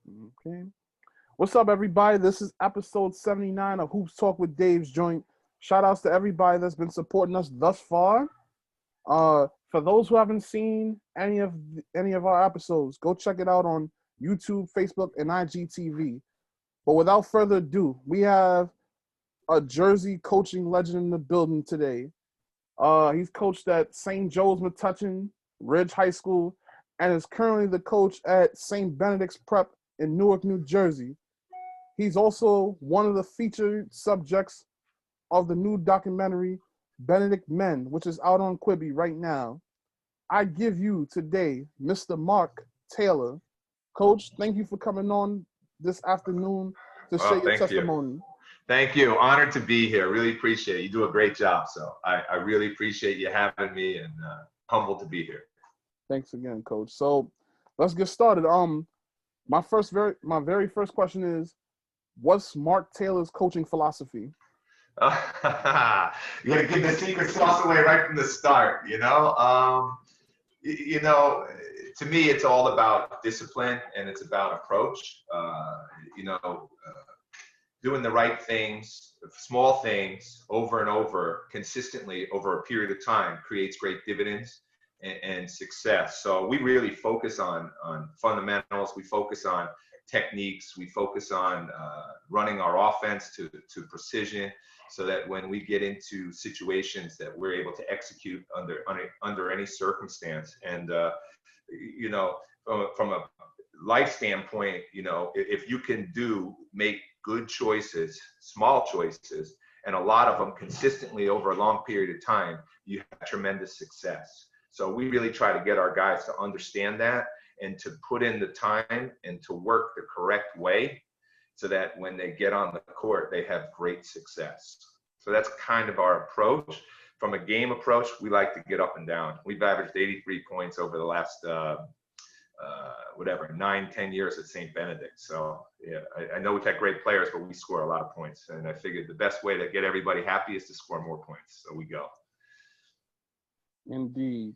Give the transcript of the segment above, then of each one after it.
Okay. What's up, everybody? This is episode 79 of Hoops Talk with Dave's Joint. Shout outs to everybody that's been supporting us thus far. For those who haven't seen any of our episodes, go check it out on YouTube, Facebook, and IGTV. But without further ado, we have a Jersey coaching legend in the building today. He's coached at St. Joseph-Metuchen Ridge High School and is currently the coach at St. Benedict's Prep in Newark, New Jersey. He's also one of the featured subjects of the new documentary Benedict Men, which is out on Quibi right now. I give you today Mr. Mark Taylor. Coach, thank you for coming on this afternoon to share your testimony. Thank you. Honored to be here. Really appreciate it. You do a great job. So I really appreciate you having me and humbled to be here. Thanks again, Coach. So let's get started. My very first question is, what's Mark Taylor's coaching philosophy? You got to give the secret sauce away right from the start, to me, it's all about discipline and it's about approach. Doing the right things, small things over and over consistently over a period of time creates great dividends and success. So we really focus on fundamentals. We focus on techniques. We focus on running our offense to precision, so that when we get into situations that we're able to execute under any circumstance. And from a life standpoint, if you can make good choices, small choices, and a lot of them consistently over a long period of time, you have tremendous success. So we really try to get our guys to understand that and to put in the time and to work the correct way so that when they get on the court, they have great success. So that's kind of our approach. From a game approach, we like to get up and down. We've averaged 83 points over the last 9-10 years at St. Benedict. So yeah, I know we've had great players, but we score a lot of points. And I figured the best way to get everybody happy is to score more points. So we go. Indeed.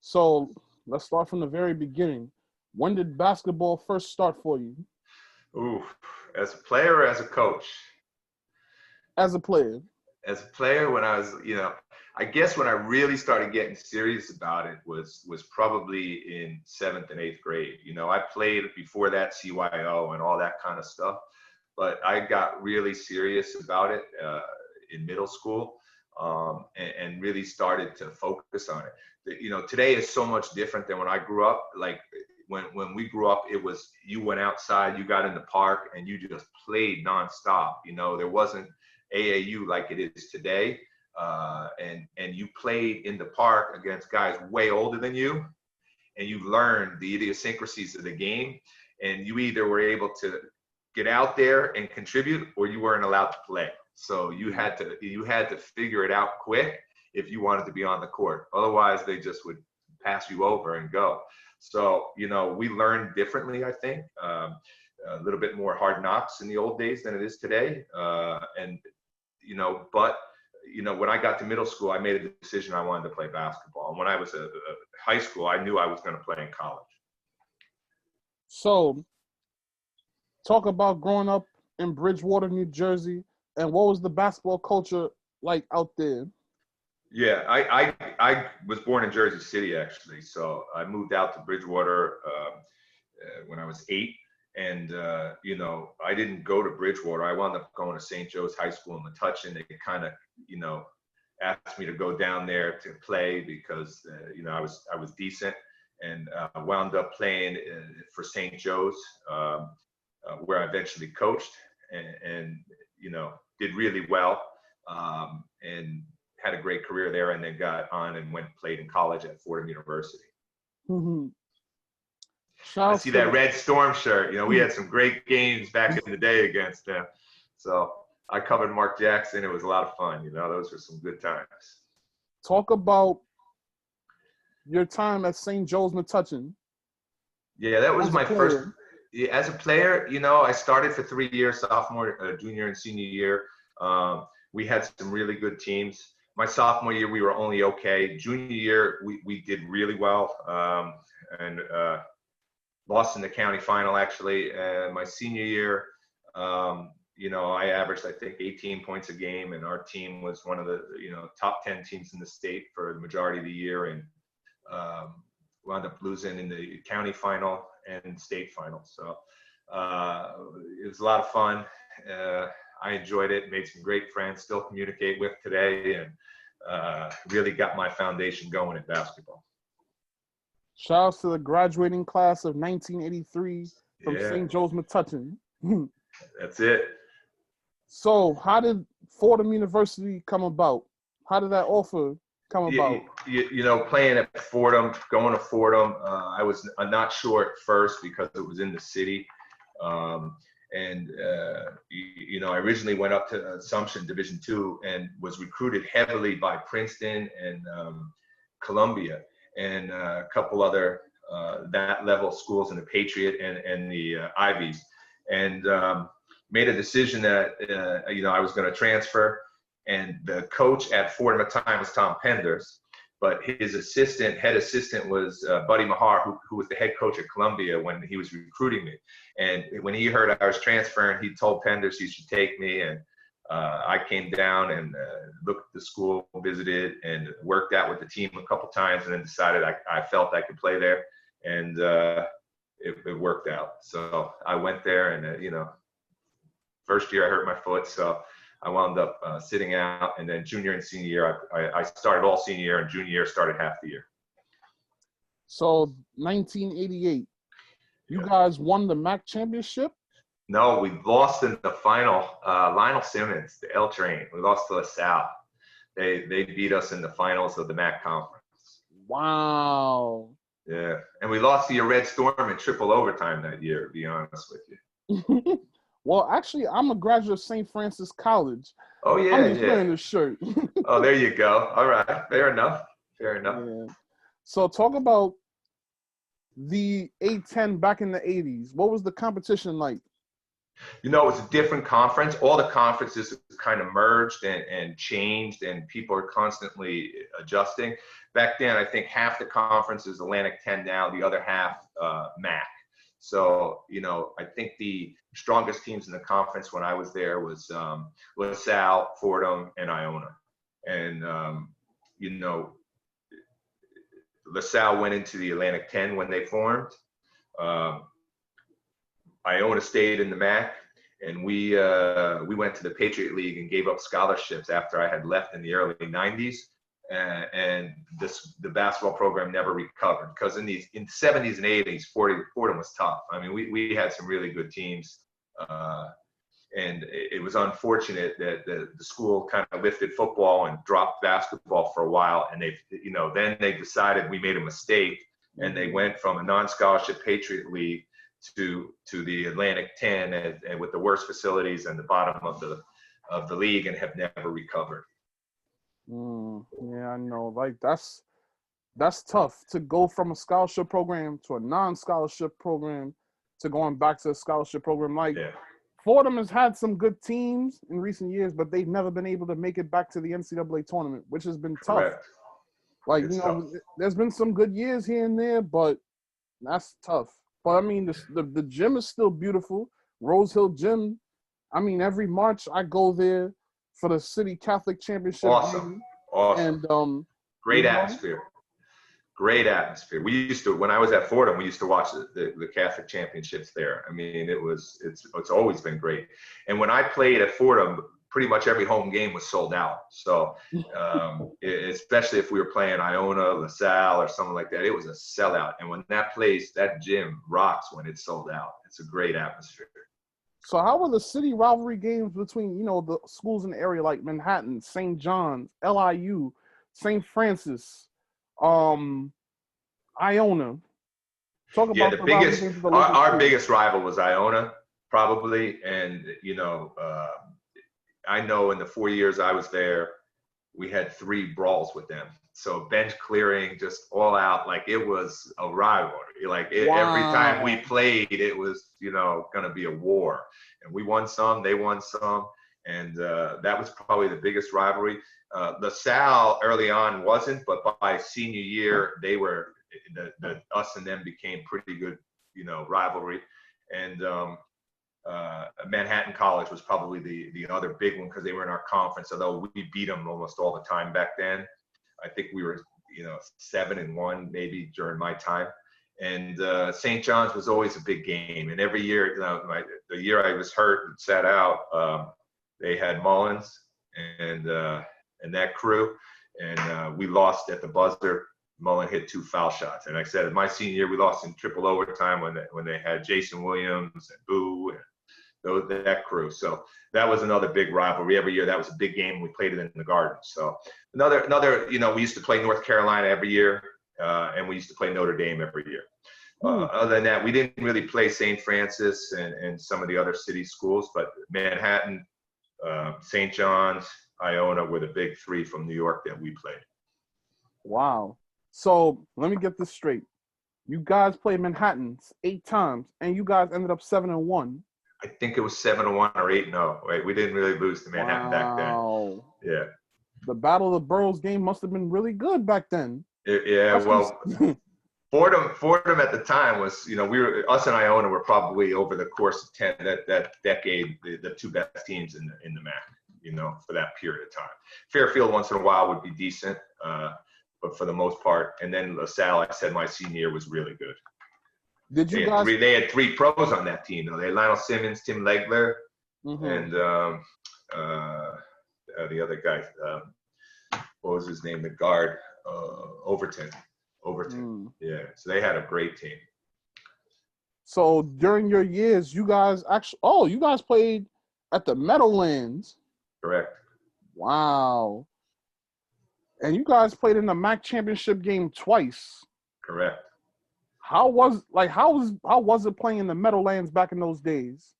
So let's start from the very beginning. When did basketball first start for you? Ooh, as a player or as a coach? As a player. As a player, when I was, I guess when I really started getting serious about it was probably in 7th and 8th grade. I played before that CYO and all that kind of stuff, but I got really serious about it in middle school and really started to focus on it. Today is so much different than when I grew up. Like when we grew up, it was you went outside, you got in the park, and you just played nonstop. There wasn't AAU like it is today. And you played in the park against guys way older than you, and you learned the idiosyncrasies of the game, and you either were able to get out there and contribute or you weren't allowed to play. So you had to figure it out quick if you wanted to be on the court. Otherwise, they just would pass you over and go. So, we learned differently, I think. A little bit more hard knocks in the old days than it is today. When I got to middle school, I made a decision I wanted to play basketball. And when I was a high school, I knew I was going to play in college. So, talk about growing up in Bridgewater, New Jersey, and what was the basketball culture like out there? Yeah, I was born in Jersey City, actually. So I moved out to Bridgewater when I was 8. And, I didn't go to Bridgewater. I wound up going to St. Joe's High School in Metuchen. They kind of, asked me to go down there to play because, I was decent, and wound up playing for St. Joe's, where I eventually coached and did really well and had a great career there, and then got on and played in college at Fordham University. Mm-hmm. I see that red Storm shirt. We had some great games back in the day against them. So I covered Mark Jackson. It was a lot of fun. Those were some good times. Talk about your time at St. Joseph-Metuchen. Yeah, that was my first. As a player, I started for 3 years, sophomore, junior, and senior year. We had some really good teams. My sophomore year, we were only okay. Junior year, we did really well. lost in the county final actually. My senior year, I averaged, I think, 18 points a game, and our team was one of the, top 10 teams in the state for the majority of the year, and wound up losing in the county final and state final. So it was a lot of fun. I enjoyed it, made some great friends, still communicate with today, and really got my foundation going in basketball. Shout out to the graduating class of 1983 from St. Joseph-Metuchen. That's it. So how did Fordham University come about? How did that offer come about? Playing at Fordham, going to Fordham, I was not sure at first because it was in the city. I originally went up to Assumption Division II and was recruited heavily by Princeton and Columbia and a couple other that level schools in the Patriot and the Ivies, and made a decision that I was going to transfer. And the coach at Fordham at the time was Tom Penders, but his head assistant was Buddy Mahar, who was the head coach at Columbia when he was recruiting me. And when he heard I was transferring, he told Penders he should take me. And I came down and looked at the school, visited, and worked out with the team a couple times, and then decided I felt I could play there. And it worked out. So I went there, and, first year I hurt my foot, so I wound up sitting out. And then junior and senior year, I started all senior year, and junior year started half the year. So 1988, you guys won the MAAC championship? No, we lost in the final. Lionel Simmons, the L Train, we lost to LaSalle. They beat us in the finals of the MAAC conference. Wow. Yeah, and we lost to your Red Storm in triple overtime that year, to be honest with you. Well, actually, I'm a graduate of St. Francis College. Oh, yeah, I'm just wearing this shirt. Oh, there you go. All right. Fair enough. Yeah. So talk about the A10 back in the 80s. What was the competition like? It was a different conference. All the conferences kind of merged and changed, and people are constantly adjusting. Back then, I think half the conference is Atlantic 10 now, the other half MAAC. So, I think the strongest teams in the conference when I was there was LaSalle, Fordham, and Iona. And, LaSalle went into the Atlantic 10 when they formed. Iona stayed in the MAAC, and we went to the Patriot League and gave up scholarships after I had left in the early 90s. And the basketball program never recovered, because in the 70s and 80s, Fordham was tough. I mean, we had some really good teams, and it was unfortunate that the school kind of lifted football and dropped basketball for a while. And then they decided we made a mistake, and they went from a non-scholarship Patriot League to the Atlantic 10 and with the worst facilities and the bottom of the league, and have never recovered. Yeah, I know. Like that's tough to go from a scholarship program to a non-scholarship program to going back to a scholarship program. Like Fordham has had some good teams in recent years, but they've never been able to make it back to the NCAA tournament, which has been tough. Correct. Like, there's been some good years here and there, but that's tough. But I mean, the gym is still beautiful. Rose Hill Gym. I mean, every March I go there for the City Catholic Championship. Awesome. And great atmosphere. Great atmosphere. We used to, when I was at Fordham, we used to watch the Catholic Championships there. I mean, it's always been great. And when I played at Fordham, pretty much every home game was sold out. So especially if we were playing Iona, LaSalle, or something like that, it was a sellout. And when that gym rocks when it's sold out. It's a great atmosphere. So how were the city rivalry games between, the schools in the area like Manhattan, St. John's, LIU, St. Francis, Iona? Talk about our biggest rival was Iona, probably. And, I know in the 4 years I was there, we had 3 brawls with them. So bench clearing, just all out, like it was a rivalry. Like every time we played, it was, going to be a war. And we won some, they won some. And that was probably the biggest rivalry. LaSalle early on wasn't, but by senior year, they were, us and them became pretty good rivalry. And Manhattan College was probably the other big one because they were in our conference, although we beat them almost all the time back then. I think we were, 7-1 maybe during my time. And St. John's was always a big game. And every year, the year I was hurt and sat out, they had Mullins and that crew. And we lost at the buzzer. Mullen hit 2 foul shots. And I said, my senior year, we lost in triple overtime when they had Jason Williams and Boo and that crew. So that was another big rivalry. Every year, that was a big game. We played it in the Garden. So another, we used to play North Carolina every year, and we used to play Notre Dame every year. Other than that, we didn't really play St. Francis and some of the other city schools, but Manhattan, St. John's, Iona were the big 3 from New York that we played. Wow. So let me get this straight. You guys played Manhattan 8 times, and you guys ended up 7-1. I think it was 7-1 or 8-0. Right? We didn't really lose to Manhattan back then. Yeah. The Battle of the Boroughs game must have been really good back then. Fordham at the time was, us and Iona were probably over the course of that decade the 2 best teams in the MAAC, for that period of time. Fairfield once in a while would be decent, but for the most part, and then LaSalle, I said my senior year was really good. They had 3 pros on that team, though. They had Lionel Simmons, Tim Legler, and the other guy, what was his name? The guard, Overton. Yeah, so they had a great team. So during your years, you guys played at the Meadowlands. Correct. Wow. And you guys played in the MAAC championship game twice. Correct. How was it playing in the Meadowlands back in those days?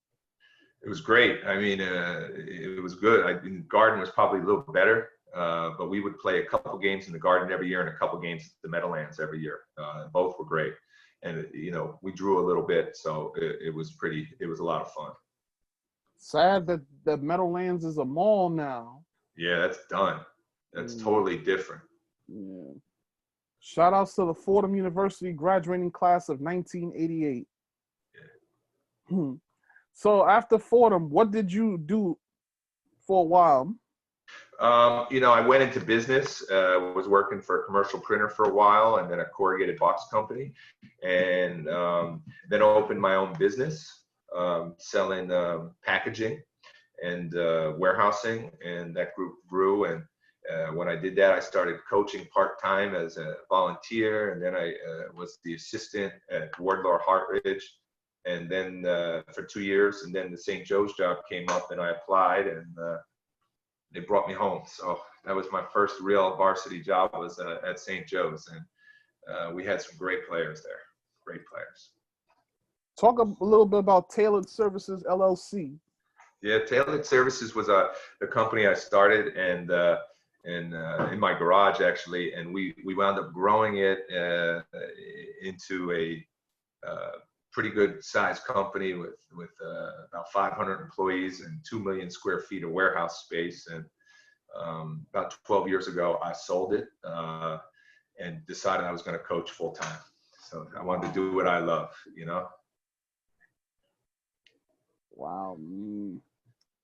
It was great. I mean, it was good. Garden was probably a little better, but we would play a couple games in the Garden every year and a couple games at the Meadowlands every year. Both were great, and we drew a little bit, so it was a lot of fun. Sad that the Meadowlands is a mall now. Yeah, that's done. That's totally different. Yeah. Shout outs to the Fordham University graduating class of 1988. Yeah. So after Fordham, what did you do for a while? I went into business, was working for a commercial printer for a while and then a corrugated box company, and then opened my own business, selling packaging and warehousing, and that group grew. And when I did that, I started coaching part-time as a volunteer, and then I was the assistant at Wartlow-Hartridge, and then for 2 years, and then the St. Joe's job came up, and I applied, and they brought me home. So that was my first real varsity job, was at St. Joe's, and we had some great players there, great players. Talk a little bit about Tailored Services, LLC. Yeah, Tailored Services was the company I started, and in my garage, actually, and we wound up growing it into a pretty good sized company with about 500 employees and 2 million square feet of warehouse space. And about 12 years ago, I sold it and decided I was going to coach full time. So I wanted to do what I love, Wow,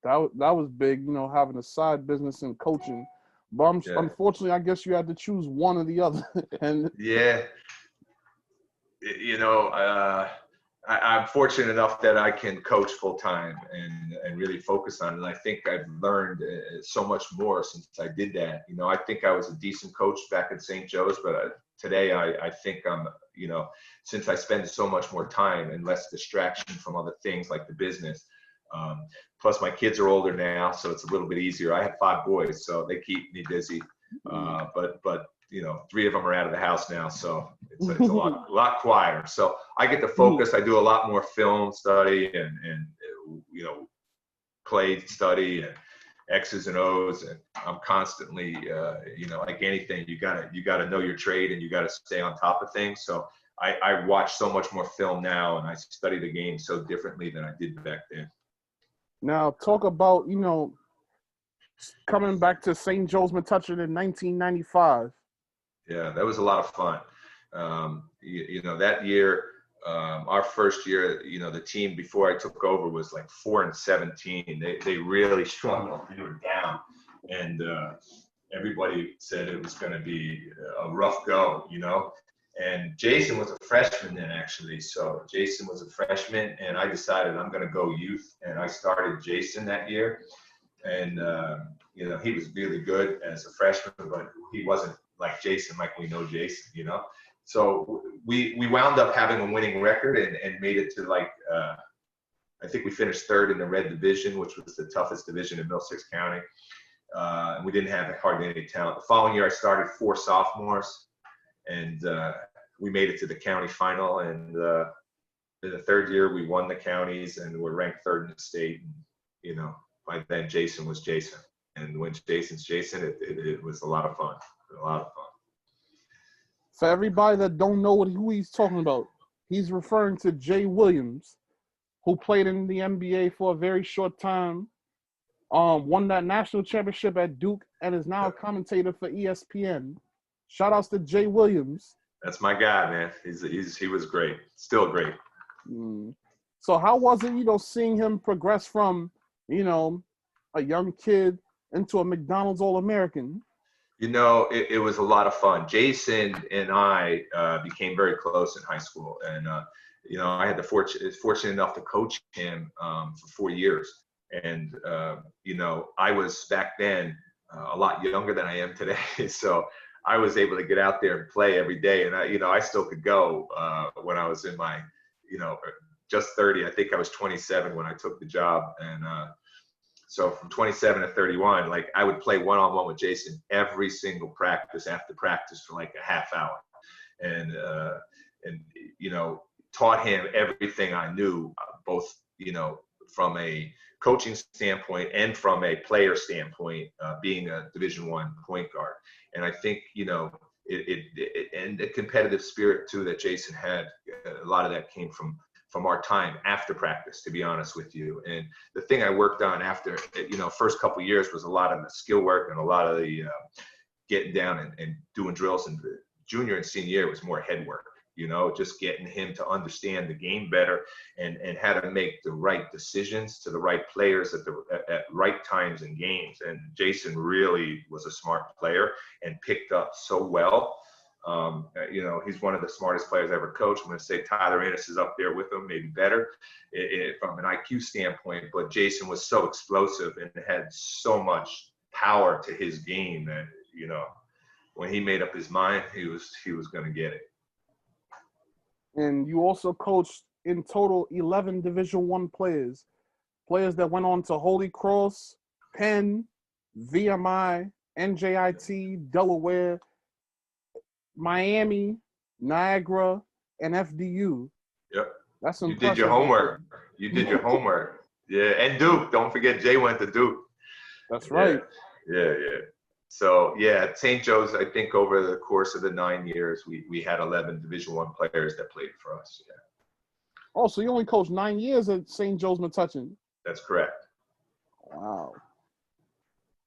that was big, having a side business and coaching. But unfortunately, I guess you had to choose one or the other. And yeah, I'm fortunate enough that I can coach full time and really focus on it. And I think I've learned so much more since I did that. I think I was a decent coach back at St. Joe's, but today I think I'm, since I spend so much more time and less distraction from other things like the business. Plus my kids are older now, so it's a little bit easier. I have 5 boys, so they keep me busy. But 3 of them are out of the house now, so it's a lot quieter. So I get to focus. I do a lot more film study and play study and X's and O's, and I'm constantly like anything, you gotta know your trade and you gotta stay on top of things. So I watch so much more film now, and I study the game so differently than I did back then. Now talk about coming back to St. Joseph-Metuchen in 1995. Yeah, that was a lot of fun. That year our first year, you know, the team before I took over was like 4-17. They really struggled. They were down, and everybody said it was going to be a rough go, you know. And Jason was a freshman then, actually. So Jason was a freshman, and I decided I'm going to go youth, and I started Jason that year. And you know, he was really good as a freshman, but he wasn't like Jason, like we know Jason, you know. So we wound up having a winning record and made it to like, I think we finished third in the red division, which was the toughest division in Middlesex County. And we didn't have hardly any talent. The following year, I started 4 sophomores, and we made it to the county final. And in the third year, we won the counties and were ranked 3rd in the state. And, you know, by then Jason was Jason. And when Jason's Jason, it was a lot of fun. A lot of fun. For everybody that don't know who he's talking about, he's referring to Jay Williams, who played in the NBA for a very short time, won that national championship at Duke, and is now a commentator for ESPN. Shout outs to Jay Williams. That's my guy, man. He was great. Still great. So how was it, you know, seeing him progress from, you know, a young kid into a McDonald's All-American? You know, it was a lot of fun. Jason and I became very close in high school. And, you know, I had the fortunate enough to coach him for 4 years. And, you know, I was back then a lot younger than I am today. So I was able to get out there and play every day. And, I still could go when I was in my, you know, just 30. I think I was 27 when I took the job. And, so from 27 to 31, like I would play one-on-one with Jason every single practice after practice for like a half hour, and you know, taught him everything I knew, both, you know, from a coaching standpoint and from a player standpoint, being a Division I point guard. And I think, you know, and the competitive spirit too that Jason had, a lot of that came from our time after practice, to be honest with you. And the thing I worked on after, you know, first couple of years was a lot of the skill work and a lot of the getting down and doing drills. And junior and senior year was more head work, you know, just getting him to understand the game better and how to make the right decisions to the right players at right times in games. And Jason really was a smart player and picked up so well. You know, he's one of the smartest players I ever coached. I'm going to say Tyler Ennis is up there with him, maybe better from an IQ standpoint. But Jason was so explosive and had so much power to his game that, you know, when he made up his mind, he was going to get it. And you also coached in total 11 Division I players that went on to Holy Cross, Penn, VMI, NJIT, Delaware, Miami, Niagara, and FDU. Yep. That's impressive. You did your homework. You did your homework. Yeah, and Duke. Don't forget Jay went to Duke. That's right. Yeah. So, yeah, St. Joe's, I think over the course of the 9 years, we had 11 Division I players that played for us. Yeah. Oh, so you only coached 9 years at St. Joseph-Metuchen? That's correct. Wow.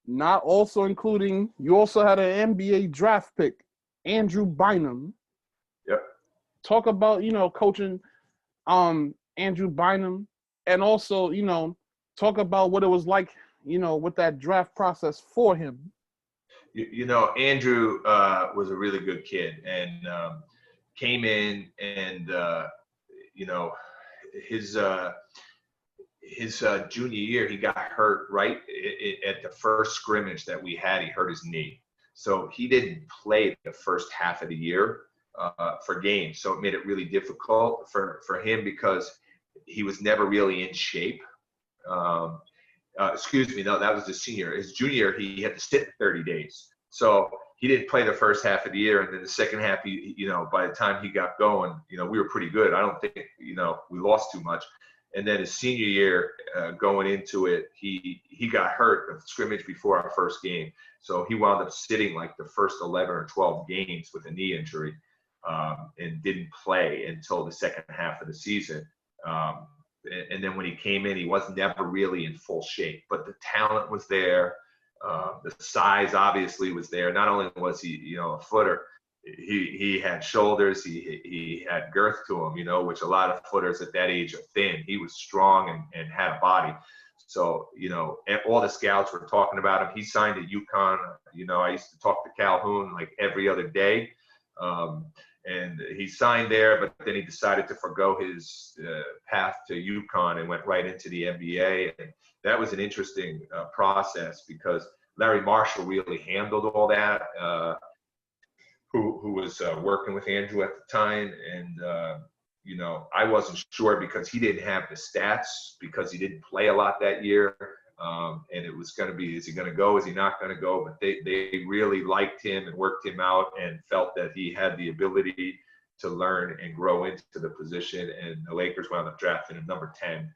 Not also including, you also had an NBA draft pick, Andrew Bynum. Yep. Talk about, you know, coaching Andrew Bynum, and also, you know, talk about what it was like, you know, with that draft process for him. You know, Andrew was a really good kid and came in and, you know, his junior year, he got hurt right at the first scrimmage that we had. He hurt his knee. So he didn't play the first half of the year for games. So it made it really difficult for him because he was never really in shape. Excuse me, no, that was his senior. His junior, he had to sit 30 days. So he didn't play the first half of the year. And then the second half, you know, by the time he got going, you know, we were pretty good. I don't think, you know, we lost too much. And then his senior year, going into it, he got hurt at the scrimmage before our first game. So he wound up sitting like the first 11 or 12 games with a knee injury and didn't play until the second half of the season. And then when he came in, he was never really in full shape. But the talent was there. The size obviously was there. Not only was he, you know, a footer, he had shoulders, he had girth to him, you know, which a lot of footers at that age are thin. He was strong and had a body. So, you know, all the scouts were talking about him. He signed at UConn. You know, I used to talk to Calhoun like every other day. And he signed there, but then he decided to forgo his path to UConn and went right into the NBA. And that was an interesting process because Larry Marshall really handled all that, who was working with Andrew at the time. And, you know, I wasn't sure because he didn't have the stats because he didn't play a lot that year. And it was going to be, is he going to go? Is he not going to go? But they really liked him and worked him out and felt that he had the ability to learn and grow into the position. And the Lakers wound up drafting him number 10,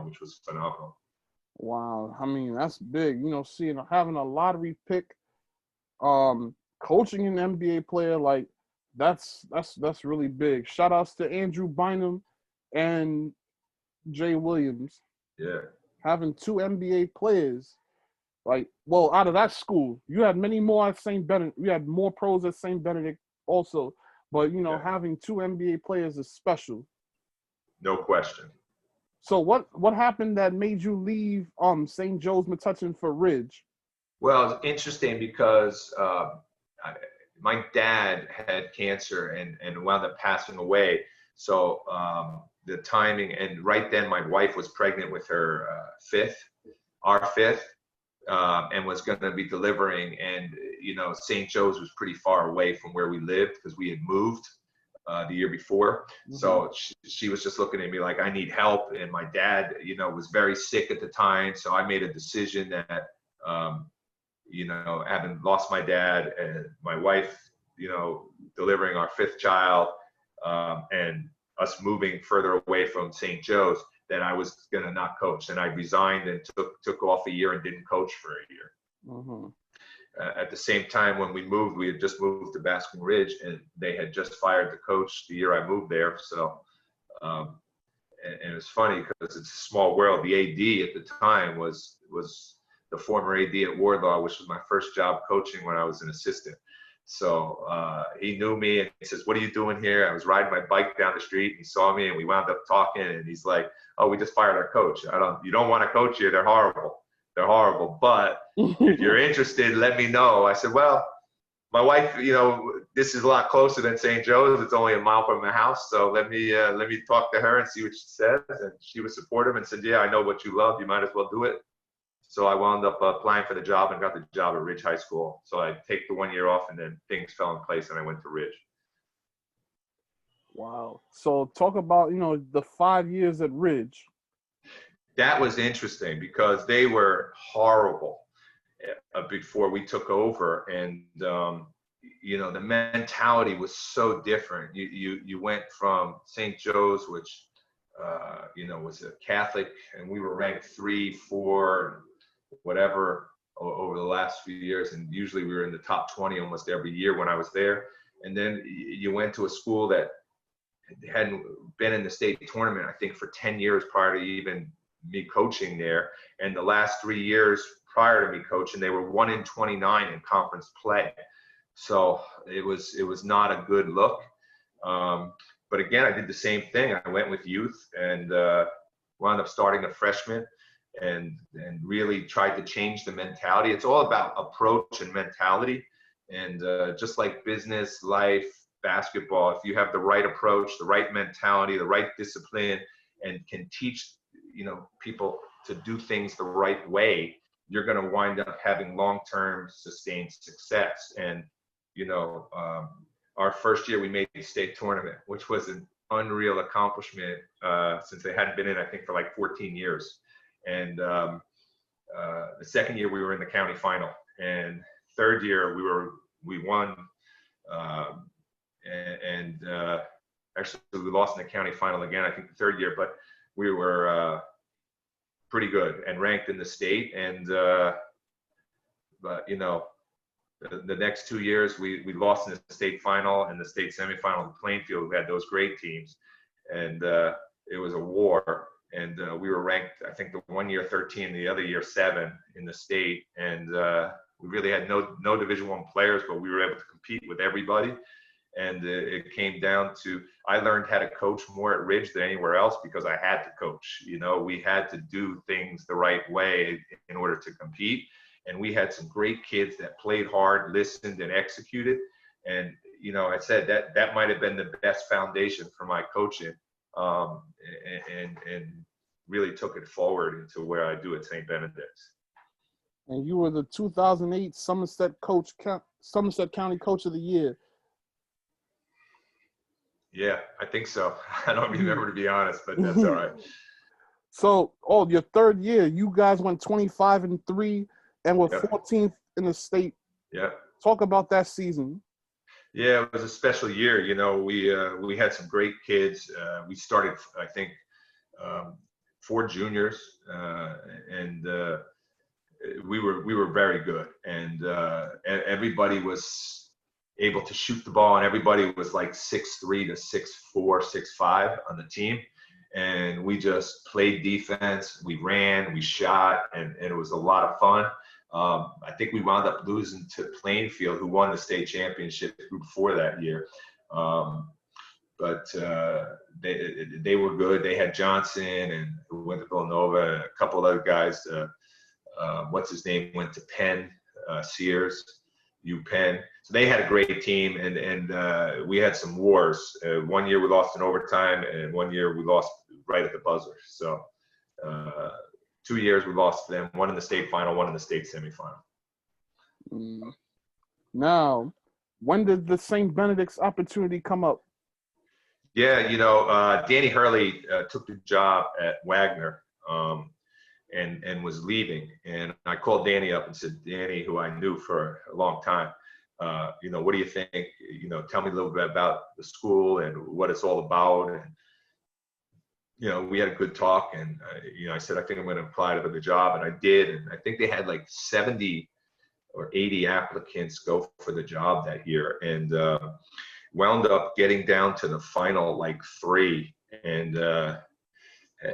which was phenomenal. Wow. I mean, that's big. You know, having a lottery pick, coaching an NBA player, like that's really big. Shout outs to Andrew Bynum and Jay Williams. Yeah. Having 2 NBA players, like, well, out of that school, you had many more at St. Benedict. You had more pros at St. Benedict also, but you know, having 2 NBA players is special. No question. So what happened that made you leave St. Joseph-Metuchen for Ridge? Well, it's interesting because my dad had cancer and wound up passing away. So the timing, and right then my wife was pregnant with her our fifth, and was going to be delivering. And, you know, St. Joe's was pretty far away from where we lived because we had moved the year before. Mm-hmm. So she was just looking at me like, I need help. And my dad, you know, was very sick at the time. So I made a decision that, you know, having lost my dad and my wife, you know, delivering our 5th child, and us moving further away from St. Joe's, that I was going to not coach. And I resigned and took off a year and didn't coach for a year. Mm-hmm. At the same time, when we moved, we had just moved to Basking Ridge, and they had just fired the coach the year I moved there. So, and it's funny because it's a small world. The AD at the time was the former AD at Wartlow, which was my first job coaching when I was an assistant. So he knew me and he says, "What are you doing here?" I was riding my bike down the street and he saw me and we wound up talking, and he's like, "Oh, we just fired our coach. You don't want to coach here. They're horrible. They're horrible. But if you're interested, let me know." I said, "Well, my wife, you know, this is a lot closer than St. Joe's. It's only a mile from my house. So let me talk to her and see what she says." And she was supportive and said, "Yeah, I know what you love. You might as well do it." So I wound up applying for the job and got the job at Ridge High School. So I take the 1 year off, and then things fell in place and I went to Ridge. Wow. So talk about, you know, the 5 years at Ridge. That was interesting because they were horrible before we took over. And, you know, the mentality was so different. You went from St. Joe's, which, you know, was a Catholic, and we were ranked 3, 4, whatever over the last few years, and usually we were in the top 20 almost every year when I was there. And then you went to a school that hadn't been in the state tournament, I think, for 10 years prior to even me coaching there. And the last 3 years prior to me coaching, they were 1 in 29 in conference play. So it was not a good look. But again, I did the same thing. I went with youth and wound up starting a freshman and really tried to change the mentality. It's all about approach and mentality. And just like business, life, basketball, if you have the right approach, the right mentality, the right discipline, and can teach, you know, people to do things the right way, you're going to wind up having long-term sustained success. And, you know, our first year we made the state tournament, which was an unreal accomplishment since they hadn't been in, I think, for like 14 years. And the second year we were in the county final, and third year we won, and actually we lost in the county final again, I think the third year, but we were pretty good and ranked in the state. And but you know, the next 2 years we lost in the state final and the state semifinal in Plainfield. We had those great teams, and it was a war. And we were ranked, I think, the 1 year 13, the other year 7 in the state. And we really had no Division I players, but we were able to compete with everybody. And it came down to, I learned how to coach more at Ridge than anywhere else because I had to coach. You know, we had to do things the right way in order to compete. And we had some great kids that played hard, listened, and executed. And, you know, I said that might have been the best foundation for my coaching, and really took it forward into where I do at St. Benedict's. And you were the 2008 Somerset County Coach of the Year. Yeah, I think so. I don't remember, to be honest, but that's all right. So, your third year, you guys went 25-3 and were 14th in the state. Yeah. Talk about that season. Yeah, it was a special year. You know, we had some great kids. We started, I think, 4 juniors, and we were very good. And everybody was able to shoot the ball, and everybody was like 6'3" to 6'4", 6'5" on the team. And we just played defense. We ran, we shot, and it was a lot of fun. I think we wound up losing to Plainfield, who won the state championship Group 4 that year. But they were good. They had Johnson, and who went to Villanova, and a couple of other guys. What's his name went to Penn, Sears, UPenn. So they had a great team, and we had some wars. One year we lost in overtime, and one year we lost right at the buzzer. So 2 years we lost to them, one in the state final, one in the state semifinal. Now, when did the St. Benedict's opportunity come up? Yeah, you know, Danny Hurley took the job at Wagner, and was leaving. And I called Danny up and said, Danny, who I knew for a long time, you know, what do you think? You know, tell me a little bit about the school and what it's all about. And, you know, we had a good talk, and, you know, I said, I think I'm going to apply to the job. And I did. And I think they had like 70 or 80 applicants go for the job that year, and wound up getting down to the final, like 3, and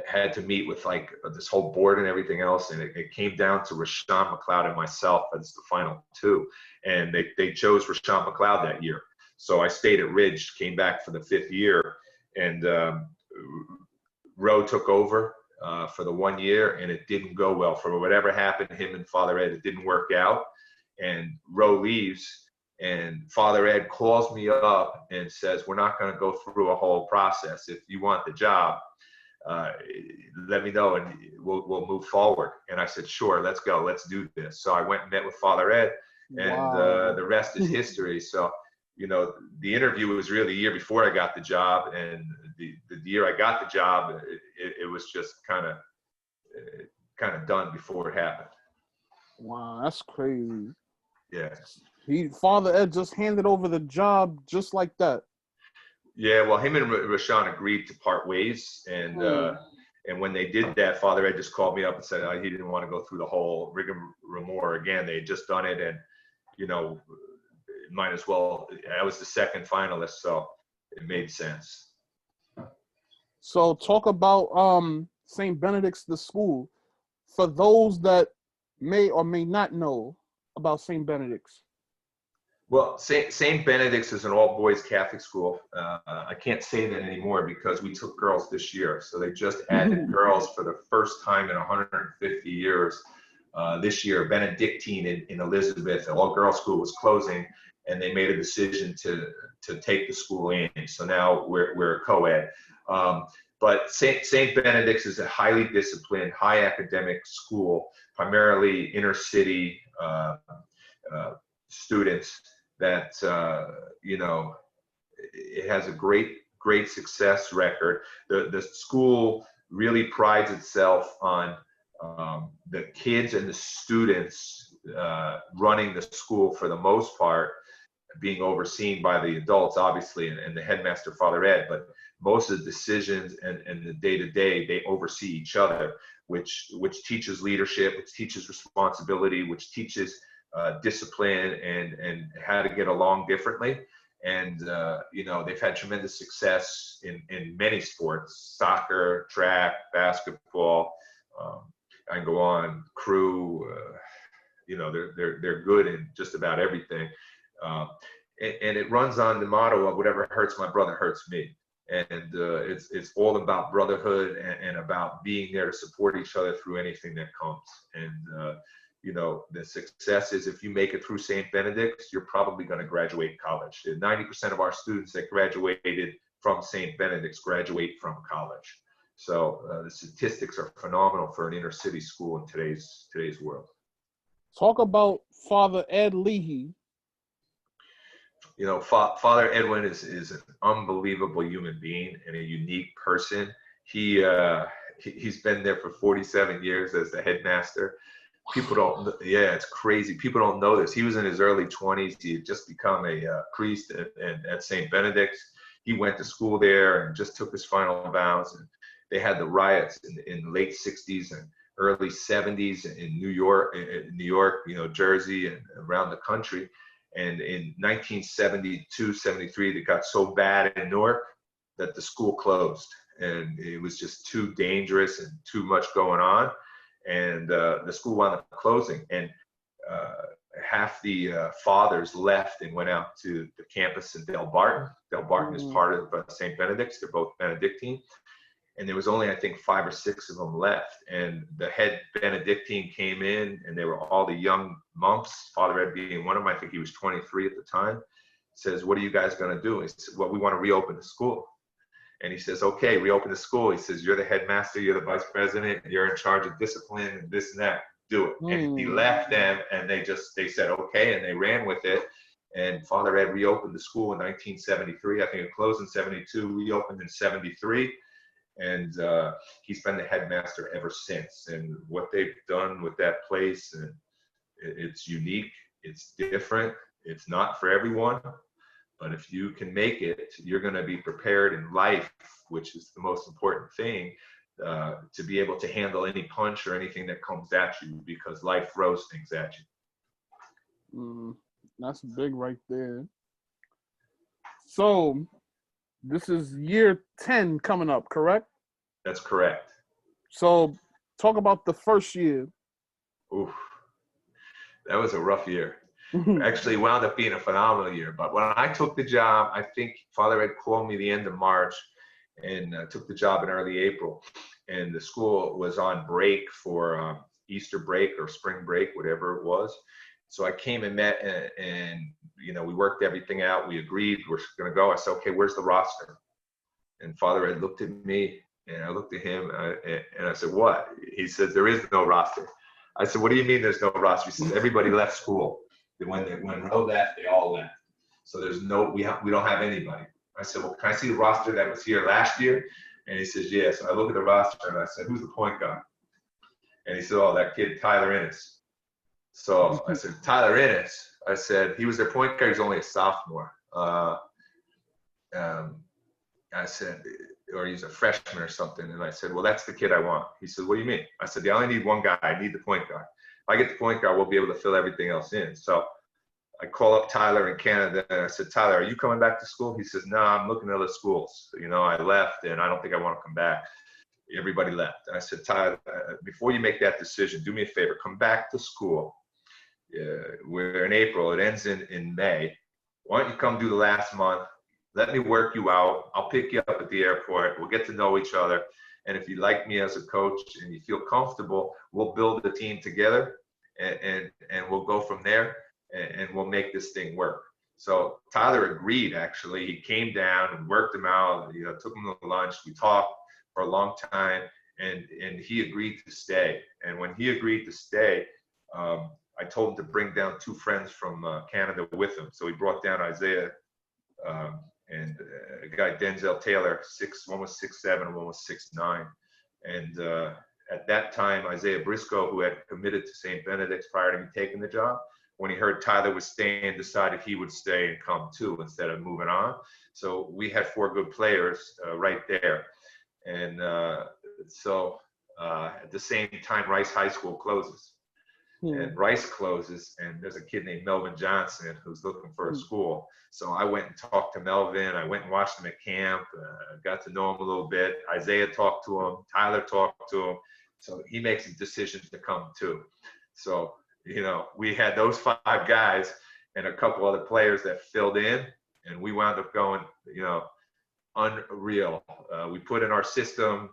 had to meet with like this whole board and everything else. And it came down to Rashawn McLeod and myself as the final 2. And they chose Rashawn McLeod that year. So I stayed at Ridge, came back for the 5th year, and Roe took over for the 1 year, and it didn't go well. For whatever happened to him and Father Ed, it didn't work out. And Roe leaves, and Father Ed calls me up and says, we're not going to go through a whole process. If you want the job, let me know, and we'll move forward. And I said, sure, let's go. Let's do this. So I went and met with Father Ed, and the rest is history. So, you know, the interview was really the year before I got the job, and the year I got the job, it was just kind of done before it happened. Wow, that's crazy. Yeah. Father Ed just handed over the job just like that. Yeah, well, him and Rashawn agreed to part ways, and when they did that, Father Ed just called me up and said he didn't want to go through the whole rigmarole again. They had just done it, and, you know, might as well. I was the 2nd finalist, so it made sense. So talk about St. Benedict's, the school, for those that may or may not know about St. Benedict's. Well, St. Benedict's is an all-boys Catholic school. I can't say that anymore because we took girls this year. So they just added girls for the first time in 150 years. This year, Benedictine in Elizabeth, an all-girls school, was closing, and they made a decision to take the school in. So now we're a co-ed. But St. Benedict's is a highly disciplined, high academic school, primarily inner city students that, you know, it has a great success record. The school really prides itself on the kids and the students running the school, for the most part, being overseen by the adults, obviously, and the headmaster, Father Ed, but most of the decisions and the day-to-day, they oversee each other, which teaches leadership, which teaches responsibility, which teaches discipline and how to get along differently. And, you know, they've had tremendous success in many sports: soccer, track, basketball. I can go on, crew, you know, they're good in just about everything. and it runs on the motto of whatever hurts my brother hurts me. And it's all about brotherhood and about being there to support each other through anything that comes. And you know, the success is if you make it through St. Benedict's, you're probably going to graduate college. 90% of our students that graduated from St. Benedict's graduate from college. So the statistics are phenomenal for an inner city school in today's world. Talk about Father Ed Leahy. You know, Father Edwin is an unbelievable human being and a unique person. He's been there for 47 years as the headmaster. People don't, yeah, it's crazy. People don't know this. He was in his early 20s. He had just become a priest at St. Benedict's. He went to school there and just took his final vows. And they had the riots in the late 60s and early 70s in New York, you know, Jersey, and around the country. And in 1972, 73, it got so bad in Newark that the school closed. And it was just too dangerous and too much going on. And the school wound up closing. And half the fathers left and went out to the campus in Del Barton. Del Barton is part of St. Benedict's. They're both Benedictine. And there was only, I think, 5 or 6 of them left. And the head Benedictine came in, and they were all the young monks, Father Ed being one of them. I think he was 23 at the time. Says, what are you guys going to do? He said, well, we want to reopen the school. And he says, okay, reopen the school. He says, you're the headmaster, you're the vice president, you're in charge of discipline and this and that. Do it. And he left them, and they said, okay, and they ran with it. And Father Ed reopened the school in 1973. I think it closed in 72, reopened in 73. And he's been the headmaster ever since. And what they've done with that place, and it's unique, it's different, it's not for everyone. But if you can make it, you're going to be prepared in life, which is the most important thing, to be able to handle any punch or anything that comes at you, because life throws things at you. That's big right there. So this is year 10 coming up, correct? That's correct. So talk about the first year. Oof, that was a rough year. Actually wound up being a phenomenal year. But when I took the job, I think Father Ed called me the end of March and took the job in early April. And the school was on break for Easter break or spring break, whatever it was. So I came and met and you know, we worked everything out. We agreed we're going to go. I said, okay, where's the roster? And Father Ed looked at me and I looked at him and I said, what? He says, there is no roster. I said, what do you mean there's no roster? He says, everybody left school. When Roe left, they all left. So there's no, we don't have anybody. I said, well, can I see the roster that was here last year? And he says, yes. I look at the roster and I said, who's the point guard? And he said, oh, that kid, Tyler Ennis. So I said, Tyler Ennis. I said, he was their point guard. He's only a sophomore. I said, or he's a freshman or something. And I said, well, that's the kid I want. He said, what do you mean? I said, I only need one guy. I need the point guard. If I get the point guard, we'll be able to fill everything else in. So I call up Tyler in Canada and I said, Tyler, are you coming back to school? He says, no, I'm looking at other schools. You know, I left and I don't think I want to come back. Everybody left. And I said, Tyler, before you make that decision, do me a favor, come back to school. We're in April. It ends in May. Why don't you come do the last month? Let me work you out. I'll pick you up at the airport. We'll get to know each other. And if you like me as a coach and you feel comfortable, we'll build the team together and we'll go from there and we'll make this thing work. So Tyler agreed, actually. He came down and worked him out, you know, took him to lunch. We talked for a long time and he agreed to stay. And when he agreed to stay, I told him to bring down 2 friends from Canada with him. So he brought down Isaiah and a guy, Denzel Taylor, one was 6'7", and one was 6'9". And at that time, Isaiah Briscoe, who had committed to St. Benedict's prior to me taking the job, when he heard Tyler was staying, decided he would stay and come too instead of moving on. So we had 4 good players right there. And so at the same time, Rice High School closes. And Rice closes, and there's a kid named Melvin Johnson who's looking for a school. So I went and talked to Melvin. I went and watched him at camp, got to know him a little bit. Isaiah talked to him. Tyler talked to him. So he makes a decision to come too. So, you know, we had those 5 guys, and a couple other players that filled in, and we wound up going, unreal. We put in our system,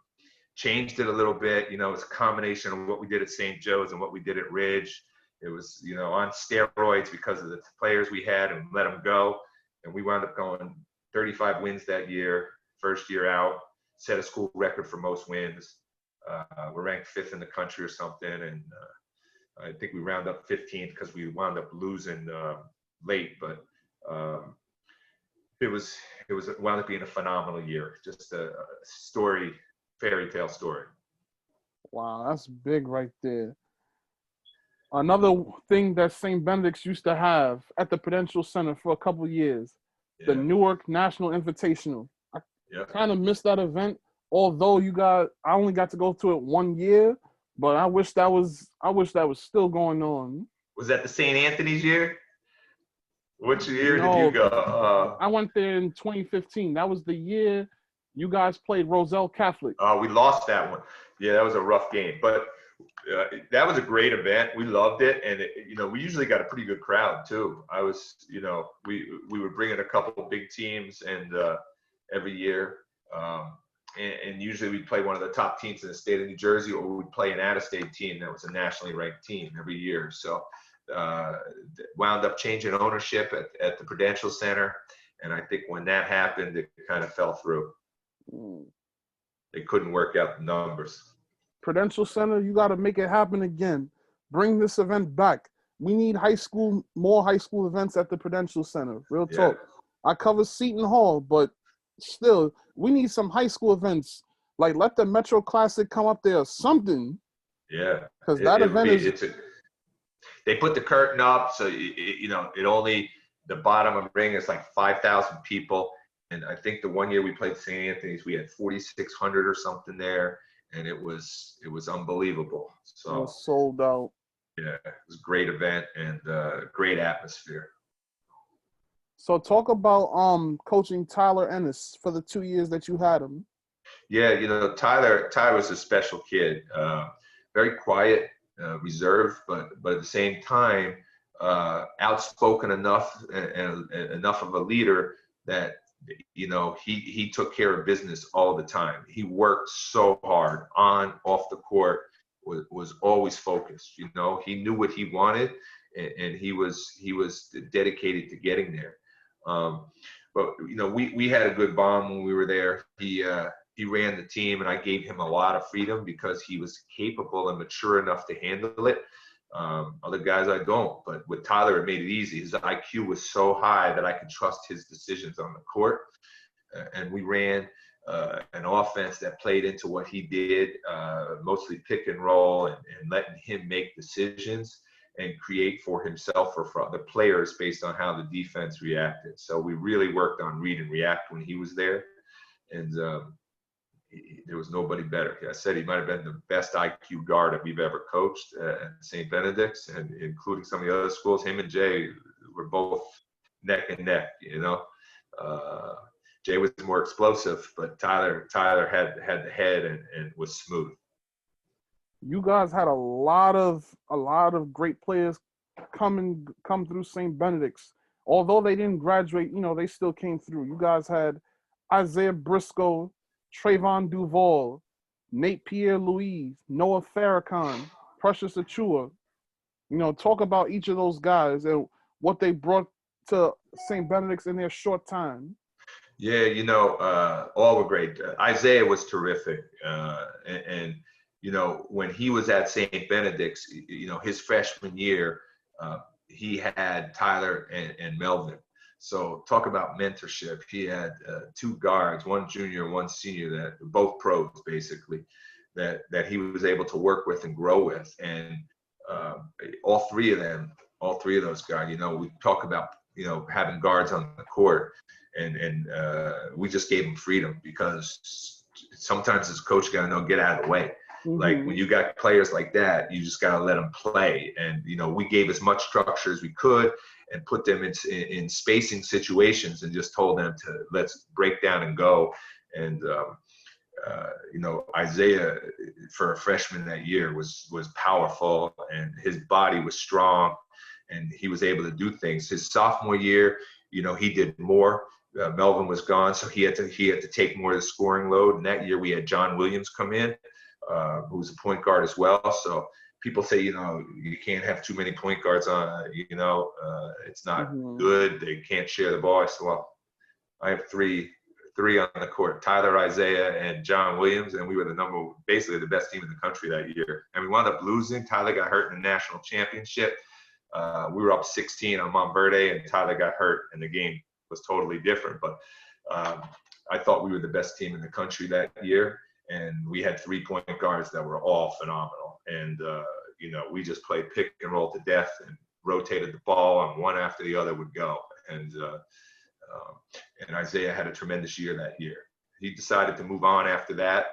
changed it a little bit. It's a combination of what we did at St. Joe's and what we did at Ridge. It was, on steroids because of the players we had and let them go. And we wound up going 35 wins that year, first year out, set a school record for most wins. We're ranked 5th in the country or something. And I think we round up 15th because we wound up losing late. But it wound up being a phenomenal year. Just a fairy tale story. Wow, that's big right there. Another thing that St. Benedict's used to have at the Prudential Center for a couple of years, the Newark National Invitational. I kind of missed that event, although I only got to go to it 1 year, but I wish that was still going on. Was that the St. Anthony's year? Which year did you go? I went there in 2015. That was the year you guys played Roselle Catholic. Oh, we lost that one. Yeah, that was a rough game, but that was a great event. We loved it, and we usually got a pretty good crowd too. We would bring in a couple of big teams, and every year, and usually we'd play one of the top teams in the state of New Jersey, or we'd play an out-of-state team that was a nationally ranked team every year. So wound up changing ownership at the Prudential Center, and I think when that happened, it kind of fell through. They couldn't work out the numbers. Prudential Center, you got to make it happen again. Bring this event back. We need more high school events at the Prudential Center. Real talk. I cover Seton Hall, but still, we need some high school events. Like, let the Metro Classic come up there or something. Yeah. Because that event is... They put the curtain up, so, it only, the bottom of the ring is like 5,000 people. And I think the one year we played St. Anthony's, we had 4,600 or something there. And it was unbelievable. So it was sold out. Yeah, it was a great event and great atmosphere. So talk about coaching Tyler Ennis for the 2 years that you had him. Yeah, Tyler was a special kid. Very quiet, reserved, but at the same time, outspoken enough and enough of a leader that he took care of business all the time. He worked so hard on, off the court, was always focused. He knew what he wanted, and he was dedicated to getting there. But we had a good bond when we were there. He ran the team, and I gave him a lot of freedom because he was capable and mature enough to handle it. Other guys I don't, but with Tyler it made it easy. His IQ was so high that I could trust his decisions on the court, and we ran an offense that played into what he did, mostly pick and roll and letting him make decisions and create for himself or for the players based on how the defense reacted. So we really worked on read and react when he was there, and there was nobody better. I said he might have been the best IQ guard that we've ever coached at St. Benedict's, and including some of the other schools. Him and Jay were both neck and neck. Jay was more explosive, but Tyler had the head and was smooth. You guys had a lot of great players come through St. Benedict's. Although they didn't graduate, they still came through. You guys had Isaiah Briscoe, Trevon Duval, Nate Pierre-Louise, Noah Farrakhan, Precious Achuiwa. Talk about each of those guys and what they brought to St. Benedict's in their short time. Yeah, all were great. Isaiah was terrific. And when he was at St. Benedict's, his freshman year, he had Tyler and Melvin. So talk about mentorship. He had 2 guards, one junior, one senior, that both pros basically, that he was able to work with and grow with. And all three of those guys, we talk about, having guards on the court, and we just gave them freedom because sometimes as a coach, you got to get out of the way. Mm-hmm. Like when you got players like that, you just got to let them play. And, we gave as much structure as we could and put them in spacing situations and just told them to let's break down and go. And, Isaiah, for a freshman that year, was powerful, and his body was strong. and he was able to do things. His sophomore year, he did more. Melvin was gone, so he had to take more of the scoring load. And that year we had John Williams come in, who was a point guard as well. So people say, you can't have too many point guards on, it's not good. They can't share the ball. I said, well, I have three on the court, Tyler, Isaiah, and John Williams, and we were basically the best team in the country that year. And we wound up losing. Tyler got hurt in the national championship. We were up 16 on Montverde, and Tyler got hurt, and the game was totally different. But I thought we were the best team in the country that year, and we had 3-point guards that were all phenomenal. And, we just played pick and roll to death and rotated the ball, and one after the other would go. And Isaiah had a tremendous year that year. He decided to move on after that.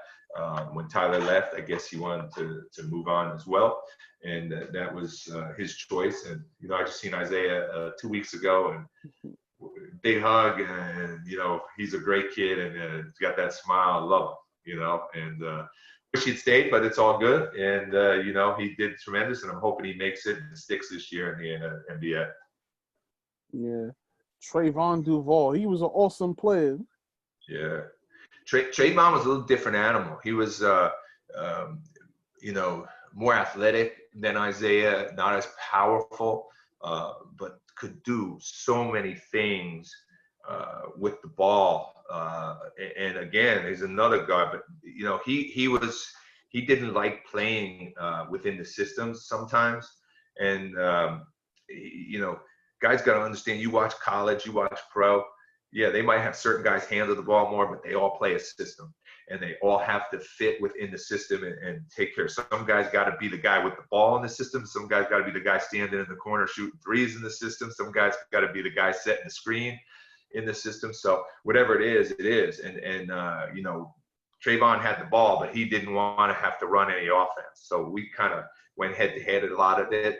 When Tyler left, I guess he wanted to move on as well. And that was his choice. And, I just seen Isaiah 2 weeks ago, and big hug, and, he's a great kid, and he's got that smile. I love him, and wish he'd stayed, but it's all good. And, he did tremendous, and I'm hoping he makes it and sticks this year in the NBA. Yeah. Trevon Duval, he was an awesome player. Yeah. Trevon was a little different animal. He was, more athletic than Isaiah, not as powerful, but could do so many things with the ball. And again, he's another guy, but he didn't like playing within the systems sometimes. And, guys got to understand, you watch college, you watch pro. Yeah, they might have certain guys handle the ball more, but they all play a system, and they all have to fit within the system and take care. Some guys got to be the guy with the ball in the system. Some guys got to be the guy standing in the corner shooting threes in the system. Some guys got to be the guy setting the screen in the system. So whatever it is, it is. And Trevon had the ball, but he didn't want to have to run any offense. So we kind of went head to head at a lot of it.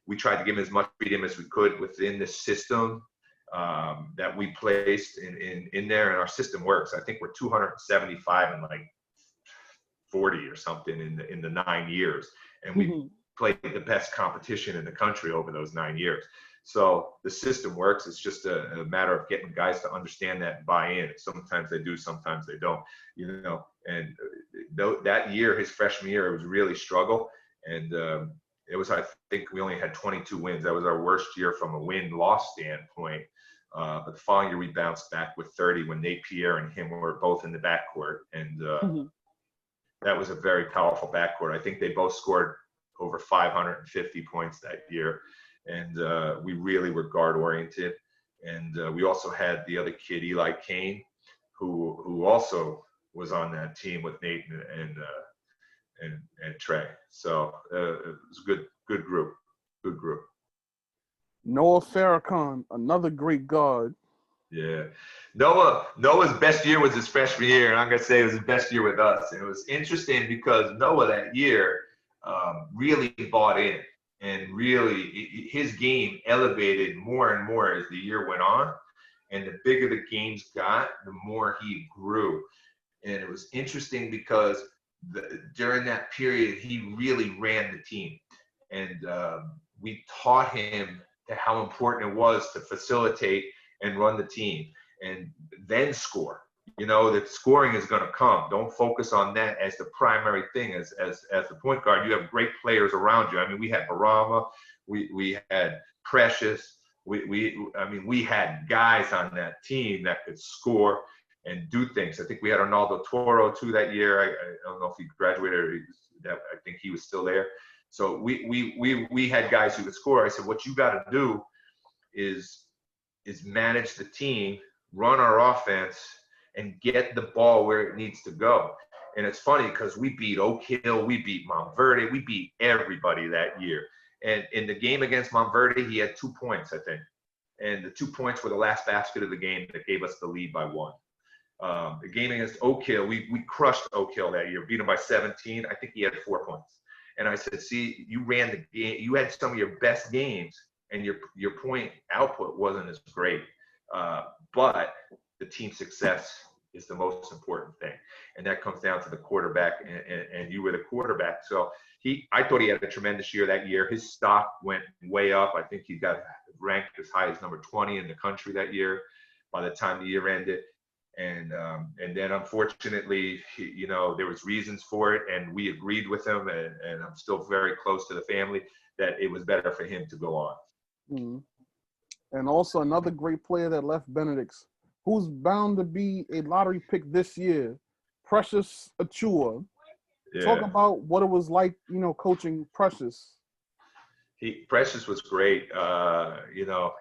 We tried to give him as much freedom as we could within the system that we placed in there, and our system works. I think we're 275 and like 40 or something in the 9 years, and we played the best competition in the country over those 9 years. So the system works. It's just a matter of getting guys to understand that and buy in. Sometimes they do, sometimes they don't. And that year, his freshman year, it was really struggle, and it was, I think we only had 22 wins. That was our worst year from a win-loss standpoint. But the following year, we bounced back with 30 when Nate Pierre and him were both in the backcourt. And that was a very powerful backcourt. I think they both scored over 550 points that year. And we really were guard-oriented. And we also had the other kid, Eli Kane, who also was on that team with Nate and Trey. So it was a good group. Noah Farrakhan, another great guard. Yeah. Noah's best year was his freshman year, and I'm going to say it was his best year with us. And it was interesting because Noah that year really bought in, and really his game elevated more and more as the year went on. And the bigger the games got, the more he grew. And it was interesting because during that period, he really ran the team. And we taught him how important it was to facilitate and run the team and then score. That scoring is going to come. Don't focus on that as the primary thing. As the point guard, you have great players around you. I mean, we had Barama, we had Precious, we had guys on that team that could score and do things. I think we had Arnaldo Toro too that year. I don't know if he graduated or I think he was still there. So we had guys who could score. I said, what you got to do is manage the team, run our offense, and get the ball where it needs to go. And it's funny because we beat Oak Hill, we beat Montverde, we beat everybody that year. And in the game against Montverde, he had 2 points, I think. And the 2 points were the last basket of the game that gave us the lead by 1. The game against Oak Hill, we crushed Oak Hill that year, beat them by 17. I think he had 4 points. And I said, see, you ran the game. You had some of your best games, and your point output wasn't as great. But the team success is the most important thing. And that comes down to the quarterback, and you were the quarterback. So I thought he had a tremendous year that year. His stock went way up. I think he got ranked as high as number 20 in the country that year by the time the year ended. And then unfortunately, there was reasons for it, and we agreed with him, and I'm still very close to the family, that it was better for him to go on. Mm-hmm. And also another great player that left Benedict's, who's bound to be a lottery pick this year, Precious Achuiwa. Yeah. Talk about what it was like, coaching Precious. Precious was great.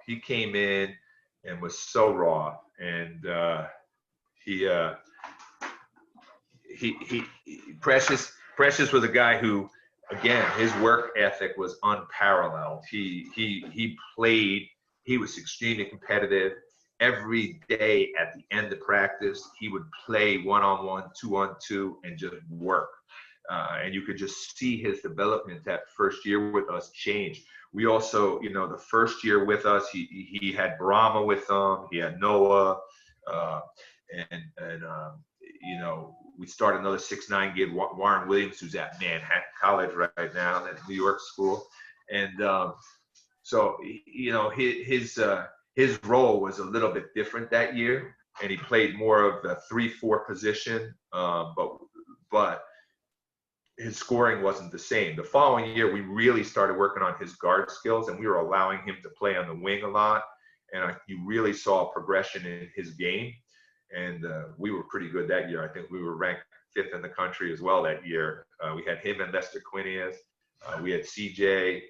He came in and was so raw, and Precious was a guy who, again, his work ethic was unparalleled. He played. He was extremely competitive. Every day at the end of practice, he would play 1-on-1, 2-on-2, and just work. And you could just see his development that first year with us change. We also, the first year with us, he had Brahma with him. He had Noah, we started another 6'9" kid, Warren Williams, who's at Manhattan College right now at New York School, and so his role was a little bit different that year, and he played more of the 3-4 position, but his scoring wasn't the same. The following year, we really started working on his guard skills, and we were allowing him to play on the wing a lot, and you really saw a progression in his game, and we were pretty good that year. I think we were ranked 5th in the country as well that year. We had him and Lester Quinias. We had CJ.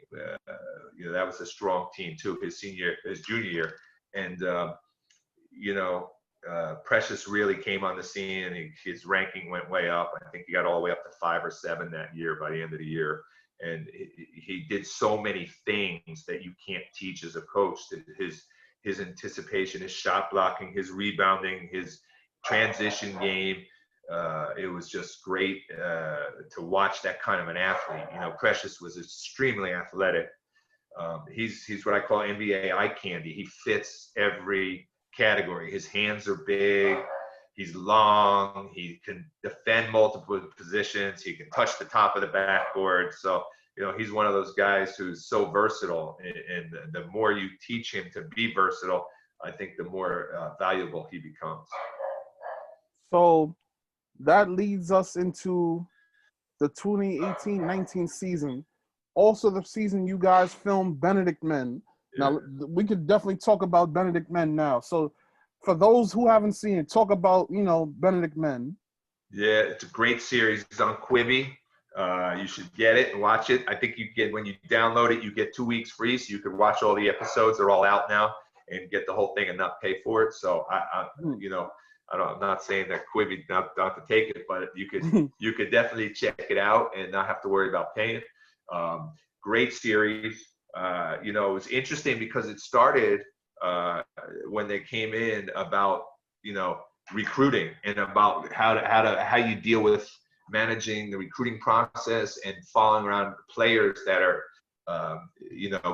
That was a strong team too. His junior year, and Precious really came on the scene, and his ranking went way up. I think he got all the way up to 5 or 7 that year by the end of the year. And he did so many things that you can't teach as a coach. His anticipation, his shot blocking, his rebounding, his transition game. It was just great to watch that kind of an athlete. Precious was extremely athletic. He's what I call NBA eye candy. He fits every category. His hands are big. He's long. He can defend multiple positions. He can touch the top of the backboard. So, he's one of those guys who's so versatile. And the more you teach him to be versatile, I think the more valuable he becomes. So that leads us into the 2018-19 season. Also the season you guys filmed Benedict Men. Yeah. Now, we could definitely talk about Benedict Men now. So for those who haven't seen it, talk about, Benedict Men. Yeah, it's a great series. It's on Quibi. You should get it and watch it. I think when you download it, you get 2 weeks free, so you could watch all the episodes. They're all out now, and get the whole thing and not pay for it. So I'm not saying that Quibi not to take it, but you could definitely check it out and not have to worry about paying. Great series. It was interesting because it started when they came in about recruiting and about how you deal with managing the recruiting process and following around players that are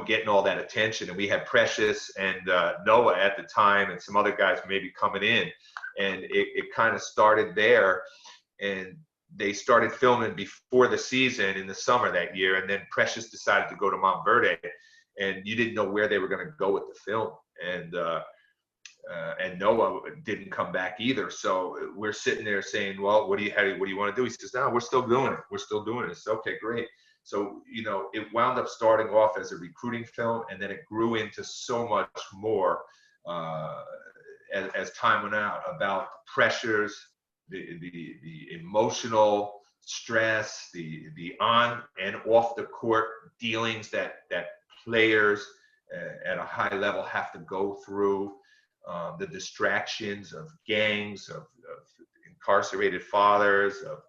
getting all that attention. And we had Precious and Noah at the time, and some other guys maybe coming in, and it kind of started there. And they started filming before the season in the summer that year, and then Precious decided to go to Montverde, and you didn't know where they were going to go with the film. And Noah didn't come back either. So we're sitting there saying, well, what do you want to do? He says, no, we're still doing it. We're still doing it. It's okay, great. So, it wound up starting off as a recruiting film, and then it grew into so much more as time went out, about the pressures, the emotional stress, the on and off the court dealings that players at a high level have to go through, the distractions of gangs, of incarcerated fathers, of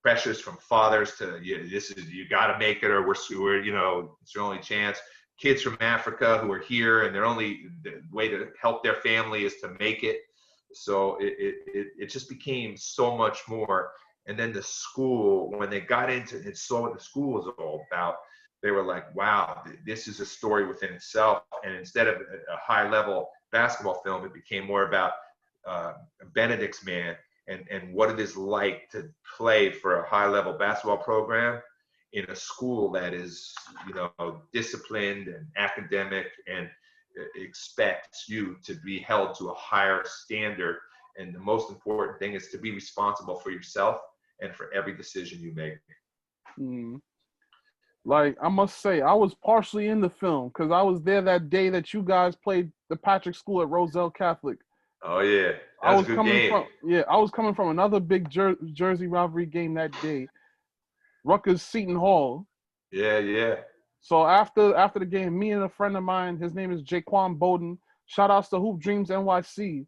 pressures from fathers to you got to make it, or we're it's your only chance. Kids from Africa who are here, and their only way to help their family is to make it. So it just became so much more. And then the school, when they got into it, saw what the school was all about, they were like, wow, this is a story within itself. And instead of a high level basketball film, it became more about Benedict Men and what it is like to play for a high-level basketball program in a school that is, disciplined and academic and expects you to be held to a higher standard. And the most important thing is to be responsible for yourself and for every decision you make. Like, I must say, I was partially in the film because I was there that day that you guys played the Patrick School at Roselle Catholic. Oh yeah, that was a good game. I was coming from another big Jersey rivalry game that day, Rutgers Seton Hall. Yeah. So after the game, me and a friend of mine, his name is Jaquan Bowden. Shout outs to Hoop Dreams NYC.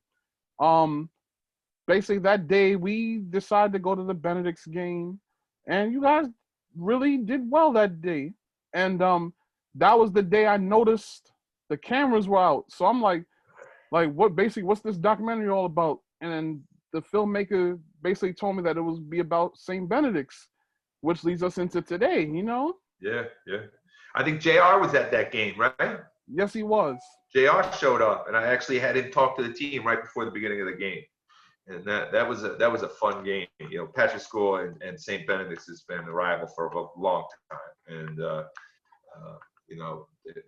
Basically that day we decided to go to the Benedict's game, and you guys really did well that day. And that was the day I noticed the cameras were out. So I'm like what's this documentary all about? And then the filmmaker basically told me that it would be about St. Benedict's, which leads us into today, Yeah. I think JR was at that game, right? Yes, he was. JR showed up, and I actually had him talk to the team right before the beginning of the game. And that was a fun game. Patrick School and St. Benedict's has been a rival for a long time. And,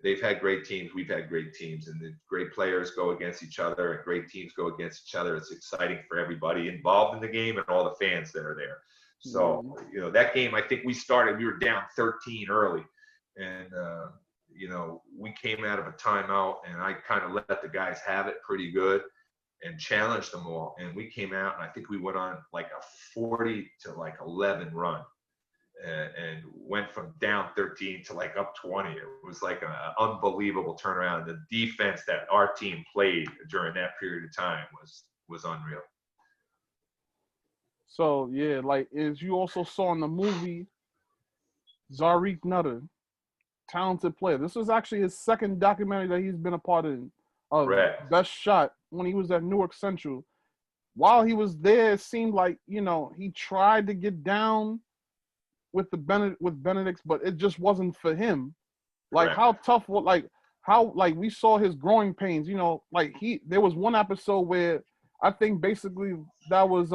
they've had great teams. We've had great teams. And the great players go against each other and great teams go against each other. It's exciting for everybody involved in the game and all the fans that are there. So, that game, I think we were down 13 early. And, we came out of a timeout, and I kind of let the guys have it pretty good and challenged them all. And we came out, and I think we went on like a 40-11 run and went from down 13 to like up 20. It was like an unbelievable turnaround. The defense that our team played during that period of time was unreal. So, yeah, like as you also saw in the movie, Zarik Nutter, talented player. This was actually his second documentary that he's been a part in. Best Shot, when he was at Newark Central. While he was there, it seemed like, he tried to get down with Benedict's, but it just wasn't for him. Like how tough, we saw his growing pains, there was one episode where I think basically that was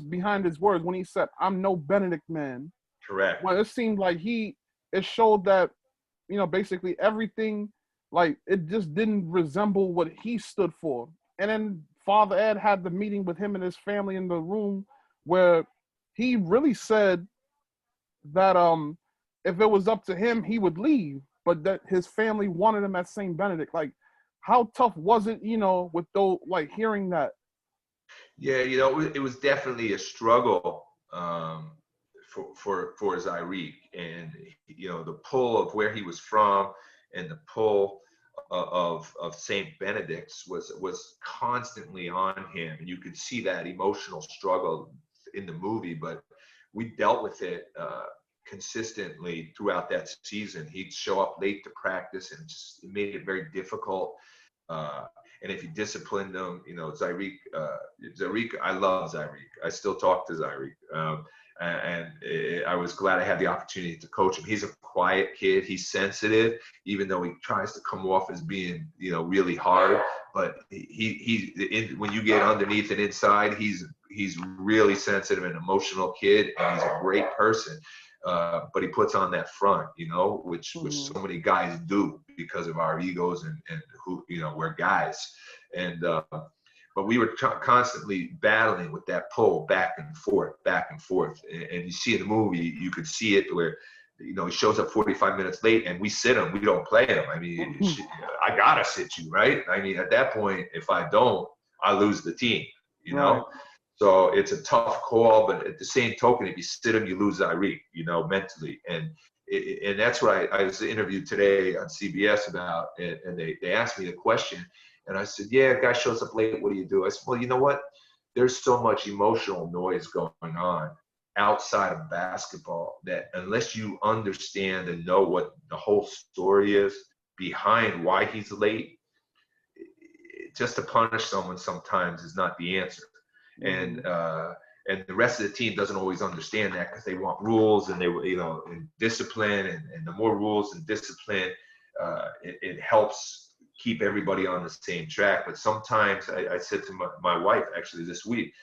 behind his words when he said, "I'm no Benedict Man." Correct. Well, it seemed like it showed that, basically everything, like it just didn't resemble what he stood for. And then Father Ed had the meeting with him and his family in the room where he really said that if it was up to him, he would leave, but that his family wanted him at St. Benedict. Like, how tough was it, with those, like hearing that? Yeah, it was definitely a struggle for Zarik, and the pull of where he was from and the pull of St. Benedict's was constantly on him, and you could see that emotional struggle in the movie. But we dealt with it consistently throughout that season. He'd show up late to practice, and it made it very difficult. And if you disciplined him, Zarik, I love Zarik. I still talk to Zarik. And I was glad I had the opportunity to coach him. He's a quiet kid. He's sensitive, even though he tries to come off as being, really hard. But when you get underneath and inside, he's really sensitive and emotional kid, and he's a great person. But he puts on that front, which so many guys do because of our egos and who, we're guys. And but we were constantly battling with that pull back and forth. And you see in the movie, you could see it where, he shows up 45 minutes late and we sit him. We don't play him. I mean, I got to sit you, right? I mean, at that point, if I don't, I lose the team, Right. So it's a tough call, but at the same token, if you sit him, you lose Zarik, mentally. And that's what I was interviewed today on CBS about, and they asked me the question. And I said, yeah, a guy shows up late, what do you do? I said, well, you know what? There's so much emotional noise going on outside of basketball that unless you understand and know what the whole story is behind why he's late, just to punish someone sometimes is not the answer. And the rest of the team doesn't always understand that because they want rules and and discipline. And the more rules and discipline, it helps keep everybody on the same track. But sometimes I said to my wife actually this week,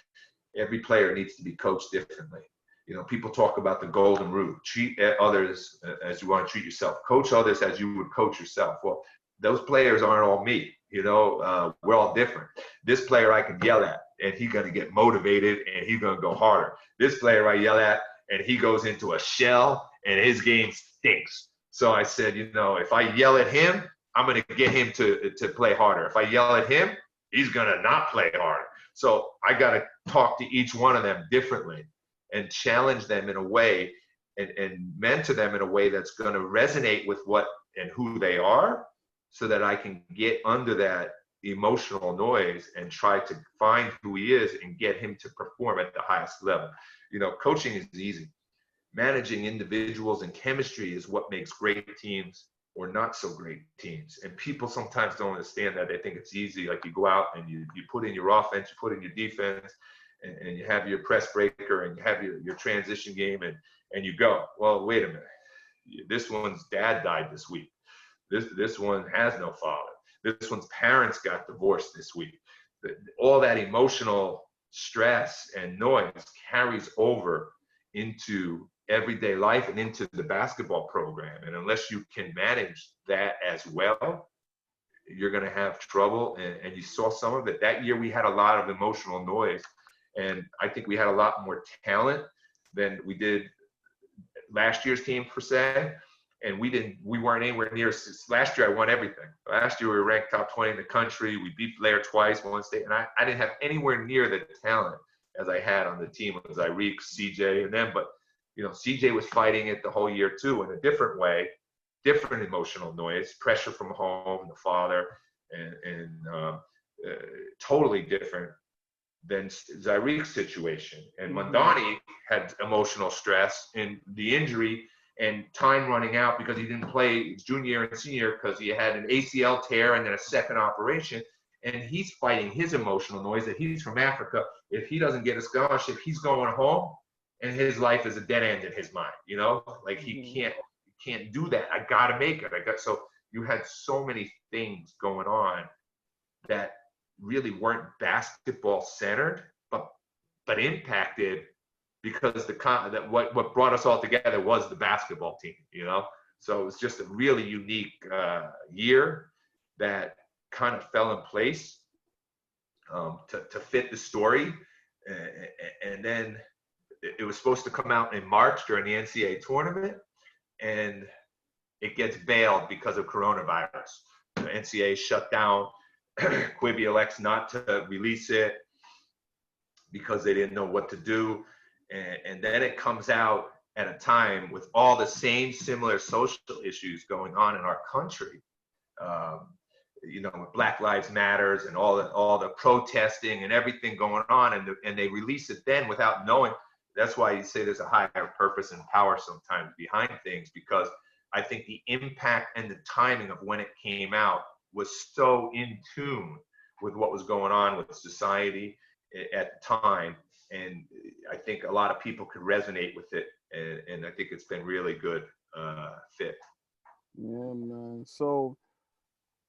every player needs to be coached differently. You know, people talk about the golden rule: treat others as you want to treat yourself. Coach others as you would coach yourself. Well, those players aren't all me. You know, we're all different. This player I can yell at, and he's going to get motivated, and he's going to go harder. This player I yell at, and he goes into a shell, and his game stinks. So I said, you know, if I yell at him, I'm going to get him to play harder. If I yell at him, he's going to not play harder. So I got to talk to each one of them differently and challenge them in a way and mentor them in a way that's going to resonate with what and who they are, so that I can get under that emotional noise and try to find who he is and get him to perform at the highest level. You know, coaching is easy. Managing individuals and chemistry is what makes great teams or not so great teams. And people sometimes don't understand that. They think it's easy. Like, you go out and you put in your offense, you put in your defense, and you have your press breaker, and you have your transition game, and you go. Well, wait a minute. This one's dad died this week. This one has no father. This one's parents got divorced this week. All that emotional stress and noise carries over into everyday life and into the basketball program. And unless you can manage that as well, you're going to have trouble. And you saw some of it. That year we had a lot of emotional noise. And I think we had a lot more talent than we did last year's team, per se. And we weren't anywhere near. Last year I won everything. Last year we were ranked top 20 in the country. We beat Blair twice, won state, and I didn't have anywhere near the talent as I had on the team with Zyreek, CJ, and them. But you know, CJ was fighting it the whole year too, in a different way, different emotional noise, pressure from home, the father, and totally different than Zyreek's situation. And Mandani had emotional stress and the injury and time running out because he didn't play his junior year and senior year because he had an ACL tear and then a second operation. And he's fighting his emotional noise that he's from Africa. If he doesn't get a scholarship, he's going home and his life is a dead end in his mind, you know? Like, he can't do that. I got to make it. So you had so many things going on that really weren't basketball centered, but impacted, because what brought us all together was the basketball team, you know? So it was just a really unique year that kind of fell in place to fit the story. And then it was supposed to come out in March during the NCAA tournament, and it gets bailed because of coronavirus. The NCAA shut down. Quibi elects not to release it because they didn't know what to do. And then it comes out at a time with all the same similar social issues going on in our country. You know, with Black Lives Matters and all the protesting and everything going on, and they release it then without knowing. That's why you say there's a higher purpose and power sometimes behind things, because I think the impact and the timing of when it came out was so in tune with what was going on with society at the time. And I think a lot of people could resonate with it. And I think it's been really good fit. Yeah, man. So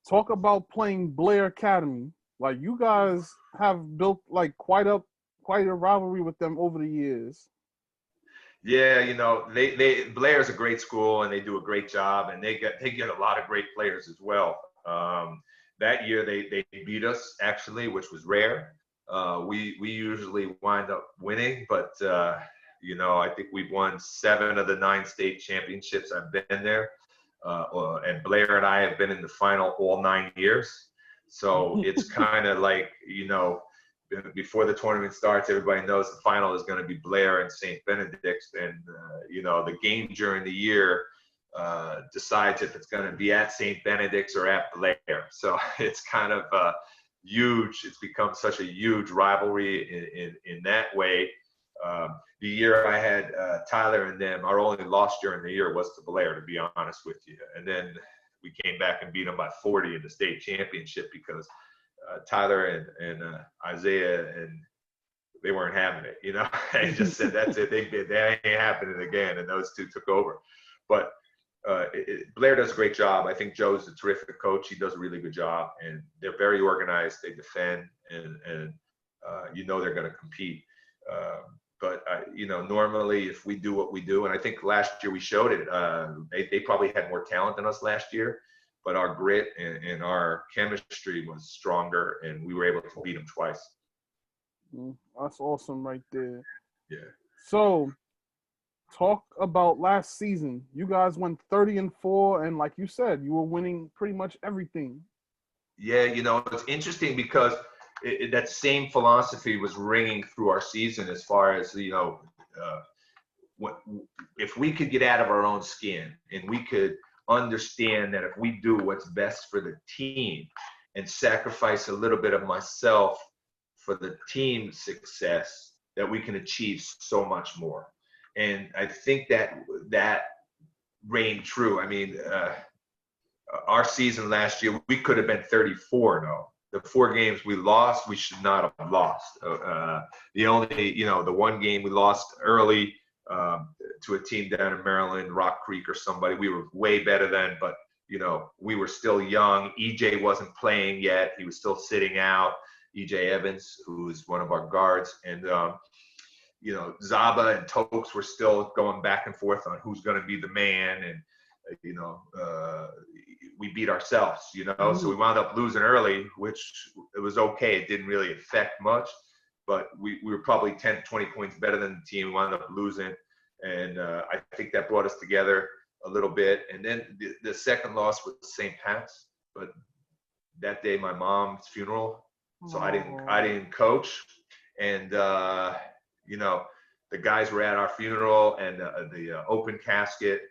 talk about playing Blair Academy. Like, you guys have built like quite a rivalry with them over the years. Yeah, you know, Blair's a great school and they do a great job, and they get a lot of great players as well. That year they beat us, actually, which was rare. We usually wind up winning, but you know, I think we've won 7 of the 9 state championships. I've been there, and Blair and I have been in the final all 9 years. So it's kind of like, you know, before the tournament starts, everybody knows the final is going to be Blair and St. Benedict's, and you know, the game during the year decides if it's going to be at St. Benedict's or at Blair. So it's kind of huge. It's become such a huge rivalry in that way. The year I had Tyler and them, our only loss during the year was to Blair, to be honest with you. And then we came back and beat them by 40 in the state championship because Tyler and Isaiah, and they weren't having it, you know. They just said, that's it. That ain't happening again. And those two took over. But Blair does a great job. I think Joe's a terrific coach. He does a really good job, and they're very organized. They defend, and they're going to compete. But normally if we do what we do, and I think last year we showed it, they probably had more talent than us last year, but our grit and our chemistry was stronger, and we were able to beat them twice. That's awesome right there. Yeah. So talk about last season. You guys went 30-4, and like you said, you were winning pretty much everything. Yeah, it's interesting because that same philosophy was ringing through our season as far as, if we could get out of our own skin and we could understand that if we do what's best for the team and sacrifice a little bit of myself for the team's success, that we can achieve so much more. And I think that reigned true. I mean, our season last year, we could have been 34-0. The 4 games we lost, we should not have lost. The only, the one game we lost early to a team down in Maryland, Rock Creek or somebody, we were way better then, but, we were still young. EJ wasn't playing yet. He was still sitting out. EJ Evans, who is one of our guards, and, Zaba and Tokes were still going back and forth on who's going to be the man, and, we beat ourselves, so we wound up losing early, which it was okay. It didn't really affect much, but we were probably 10, 20 points better than the team. We wound up losing, and I think that brought us together a little bit. And then the second loss was St. Pat's, but that day my mom's funeral, so I didn't coach, and the guys were at our funeral, and the open casket.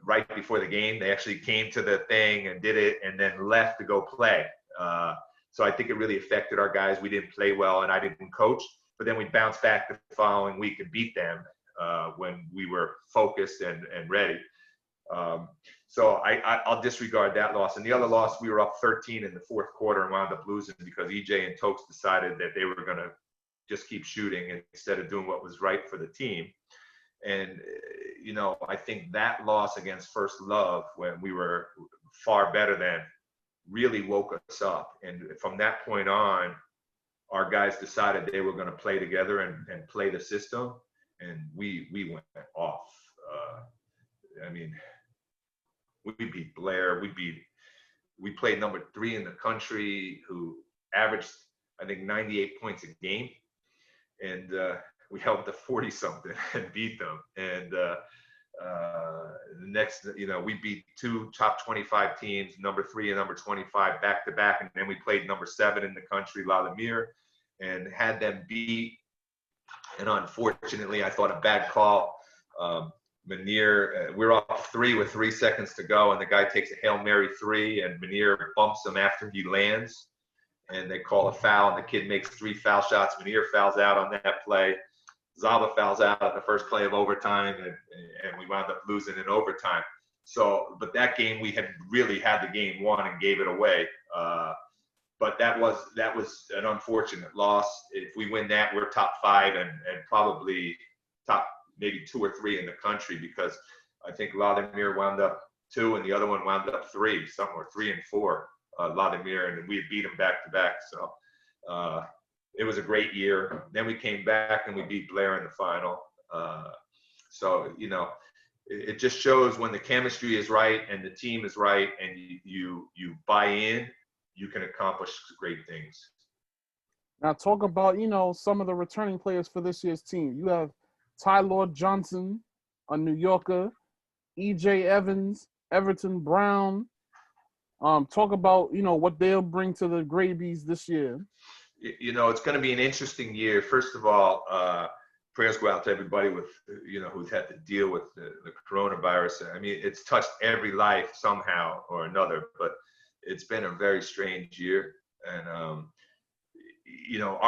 Right before the game, they actually came to the thing and did it, and then left to go play. So I think it really affected our guys. We didn't play well, and I didn't coach. But then we bounced back the following week and beat them when we were focused and ready. So I'll disregard that loss. And the other loss, we were up 13 in the fourth quarter and wound up losing because EJ and Tokes decided that they were going to just keep shooting instead of doing what was right for the team. And, I think that loss against First Love, when we were far better than, really woke us up. And from that point on, our guys decided they were going to play together and play the system. And we went off. We beat Blair. We played number 3 in the country, who averaged, I think, 98 points a game. And we held to 40-something and beat them. And the next, we beat 2 top 25 teams, number 3 and number 25, back to back. And then we played number 7 in the country, Lalomir, and had them beat. And unfortunately, I thought a bad call. Munir, we're up 3 with 3 seconds to go, and the guy takes a Hail Mary 3, and Munir bumps him after he lands. And they call a foul, and the kid makes 3 foul shots. Munir fouls out on that play. Zaba fouls out at the first play of overtime, and we wound up losing in overtime. So, but that game, we had really had the game won and gave it away. But that was an unfortunate loss. If we win that, we're top 5 and probably top maybe 2 or 3 in the country, because I think Lalomir wound up 2 and the other one wound up 3, somewhere 3 and 4. Lalomir, and we beat him back to back. So it was a great year. Then we came back and we beat Blair in the final. So it just shows when the chemistry is right and the team is right, and you buy in, you can accomplish great things. Now talk about some of the returning players for this year's team. You have Tyler Johnson, a New Yorker, EJ Evans, Everton Brown. Talk about, what they'll bring to the Grabies this year. It's going to be an interesting year. First of all, prayers go out to everybody with, who's had to deal with the coronavirus. I mean, it's touched every life somehow or another, but it's been a very strange year. And, are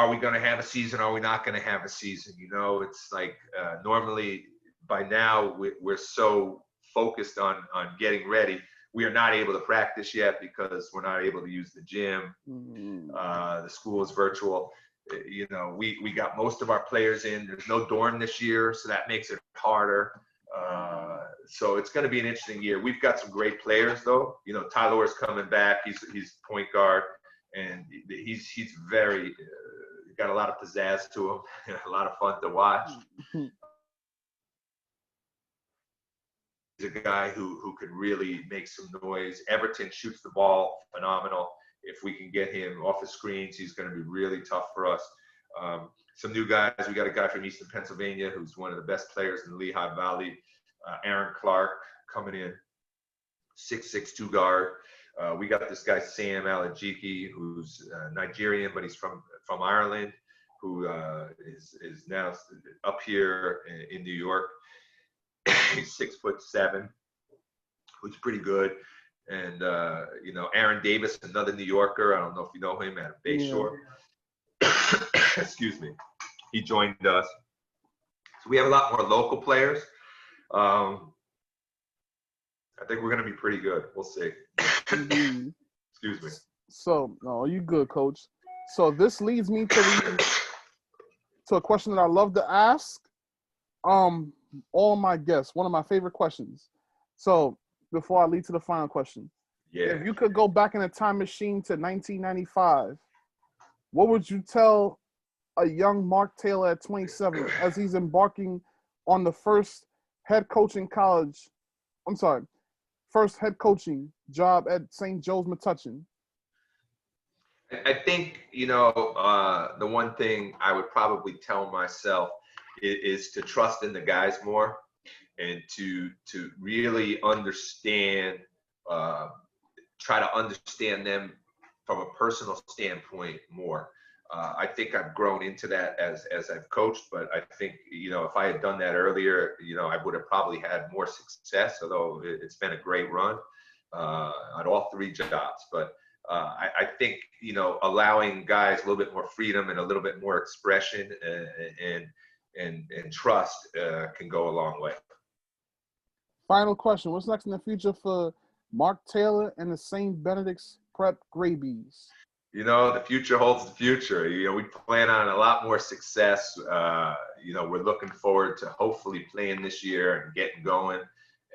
we going to have a season? Are we not going to have a season? It's like normally by now we're so focused on getting ready. We are not able to practice yet because we're not able to use the gym. The school is virtual. We got most of our players in. There's no dorm this year, so that makes it harder. So it's going to be an interesting year. We've got some great players, though. You know, Tyler is coming back. He's point guard, and he's very got a lot of pizzazz to him. A lot of fun to watch. He's a guy who could really make some noise. Everton shoots the ball phenomenal. If we can get him off the screens, he's going to be really tough for us. Some new guys. We got a guy from Eastern Pennsylvania who's one of the best players in the Lehigh Valley. Aaron Clark coming in, 6'6" two guard. We got this guy Sam Alajiki, who's Nigerian, but he's from Ireland, who is now up here in New York. He's 6'7", who's pretty good. And you know, Aaron Davis, another New Yorker. I don't know if you know him, at Bayshore. Excuse me. He joined us. So we have a lot more local players. I think we're going to be pretty good. We'll see. Excuse me. So, no, you good, Coach. So this leads me to a question that I love to ask all my guests. One of my favorite questions. So before I lead to the final question, if you could go back in a time machine to 1995, what would you tell a young Mark Taylor at 27 as he's embarking on the first head coaching job at St. Joseph-Metuchen? I think, you know, the one thing I would probably tell myself is to trust in the guys more, and to really understand, try to understand them from a personal standpoint more. I think I've grown into that as I've coached, but I think, you know, if I had done that earlier, you know, I would have probably had more success, although it's been a great run on all three jobs. But I think, you know, allowing guys a little bit more freedom and a little bit more expression and trust can go a long way. Final question. What's next in the future for Mark Taylor and the St. Benedict's Prep Graybees? You know, the future holds the future. You know, we plan on a lot more success. You know, we're looking forward to hopefully playing this year and getting going.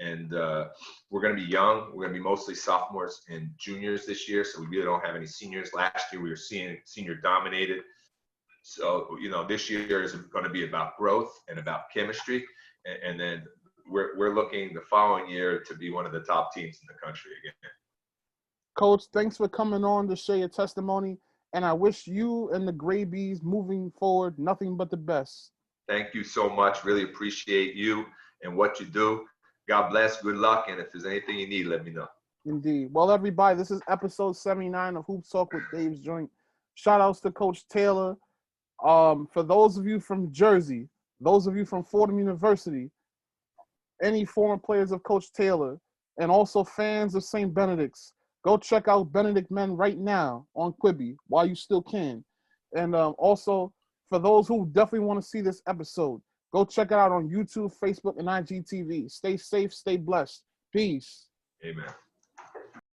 And we're going to be young. We're going to be mostly sophomores and juniors this year, so we really don't have any seniors. Last year we were senior dominated. So, you know, this year is going to be about growth and about chemistry. And then we're looking the following year to be one of the top teams in the country again. Coach, thanks for coming on to share your testimony, and I wish you and the Graybees moving forward nothing but the best. Thank you so much. Really appreciate you and what you do. God bless, good luck, and if there's anything you need, let me know. Indeed. Well, everybody, this is episode 79 of Hoops Talk with Dave's Joint. Shout outs to Coach Taylor. For those of you from Jersey, those of you from Fordham University, any former players of Coach Taylor, and also fans of St. Benedict's, go check out Benedict Men right now on Quibi while you still can. And also, for those who definitely want to see this episode, go check it out on YouTube, Facebook, and IGTV. Stay safe, stay blessed. Peace. Amen.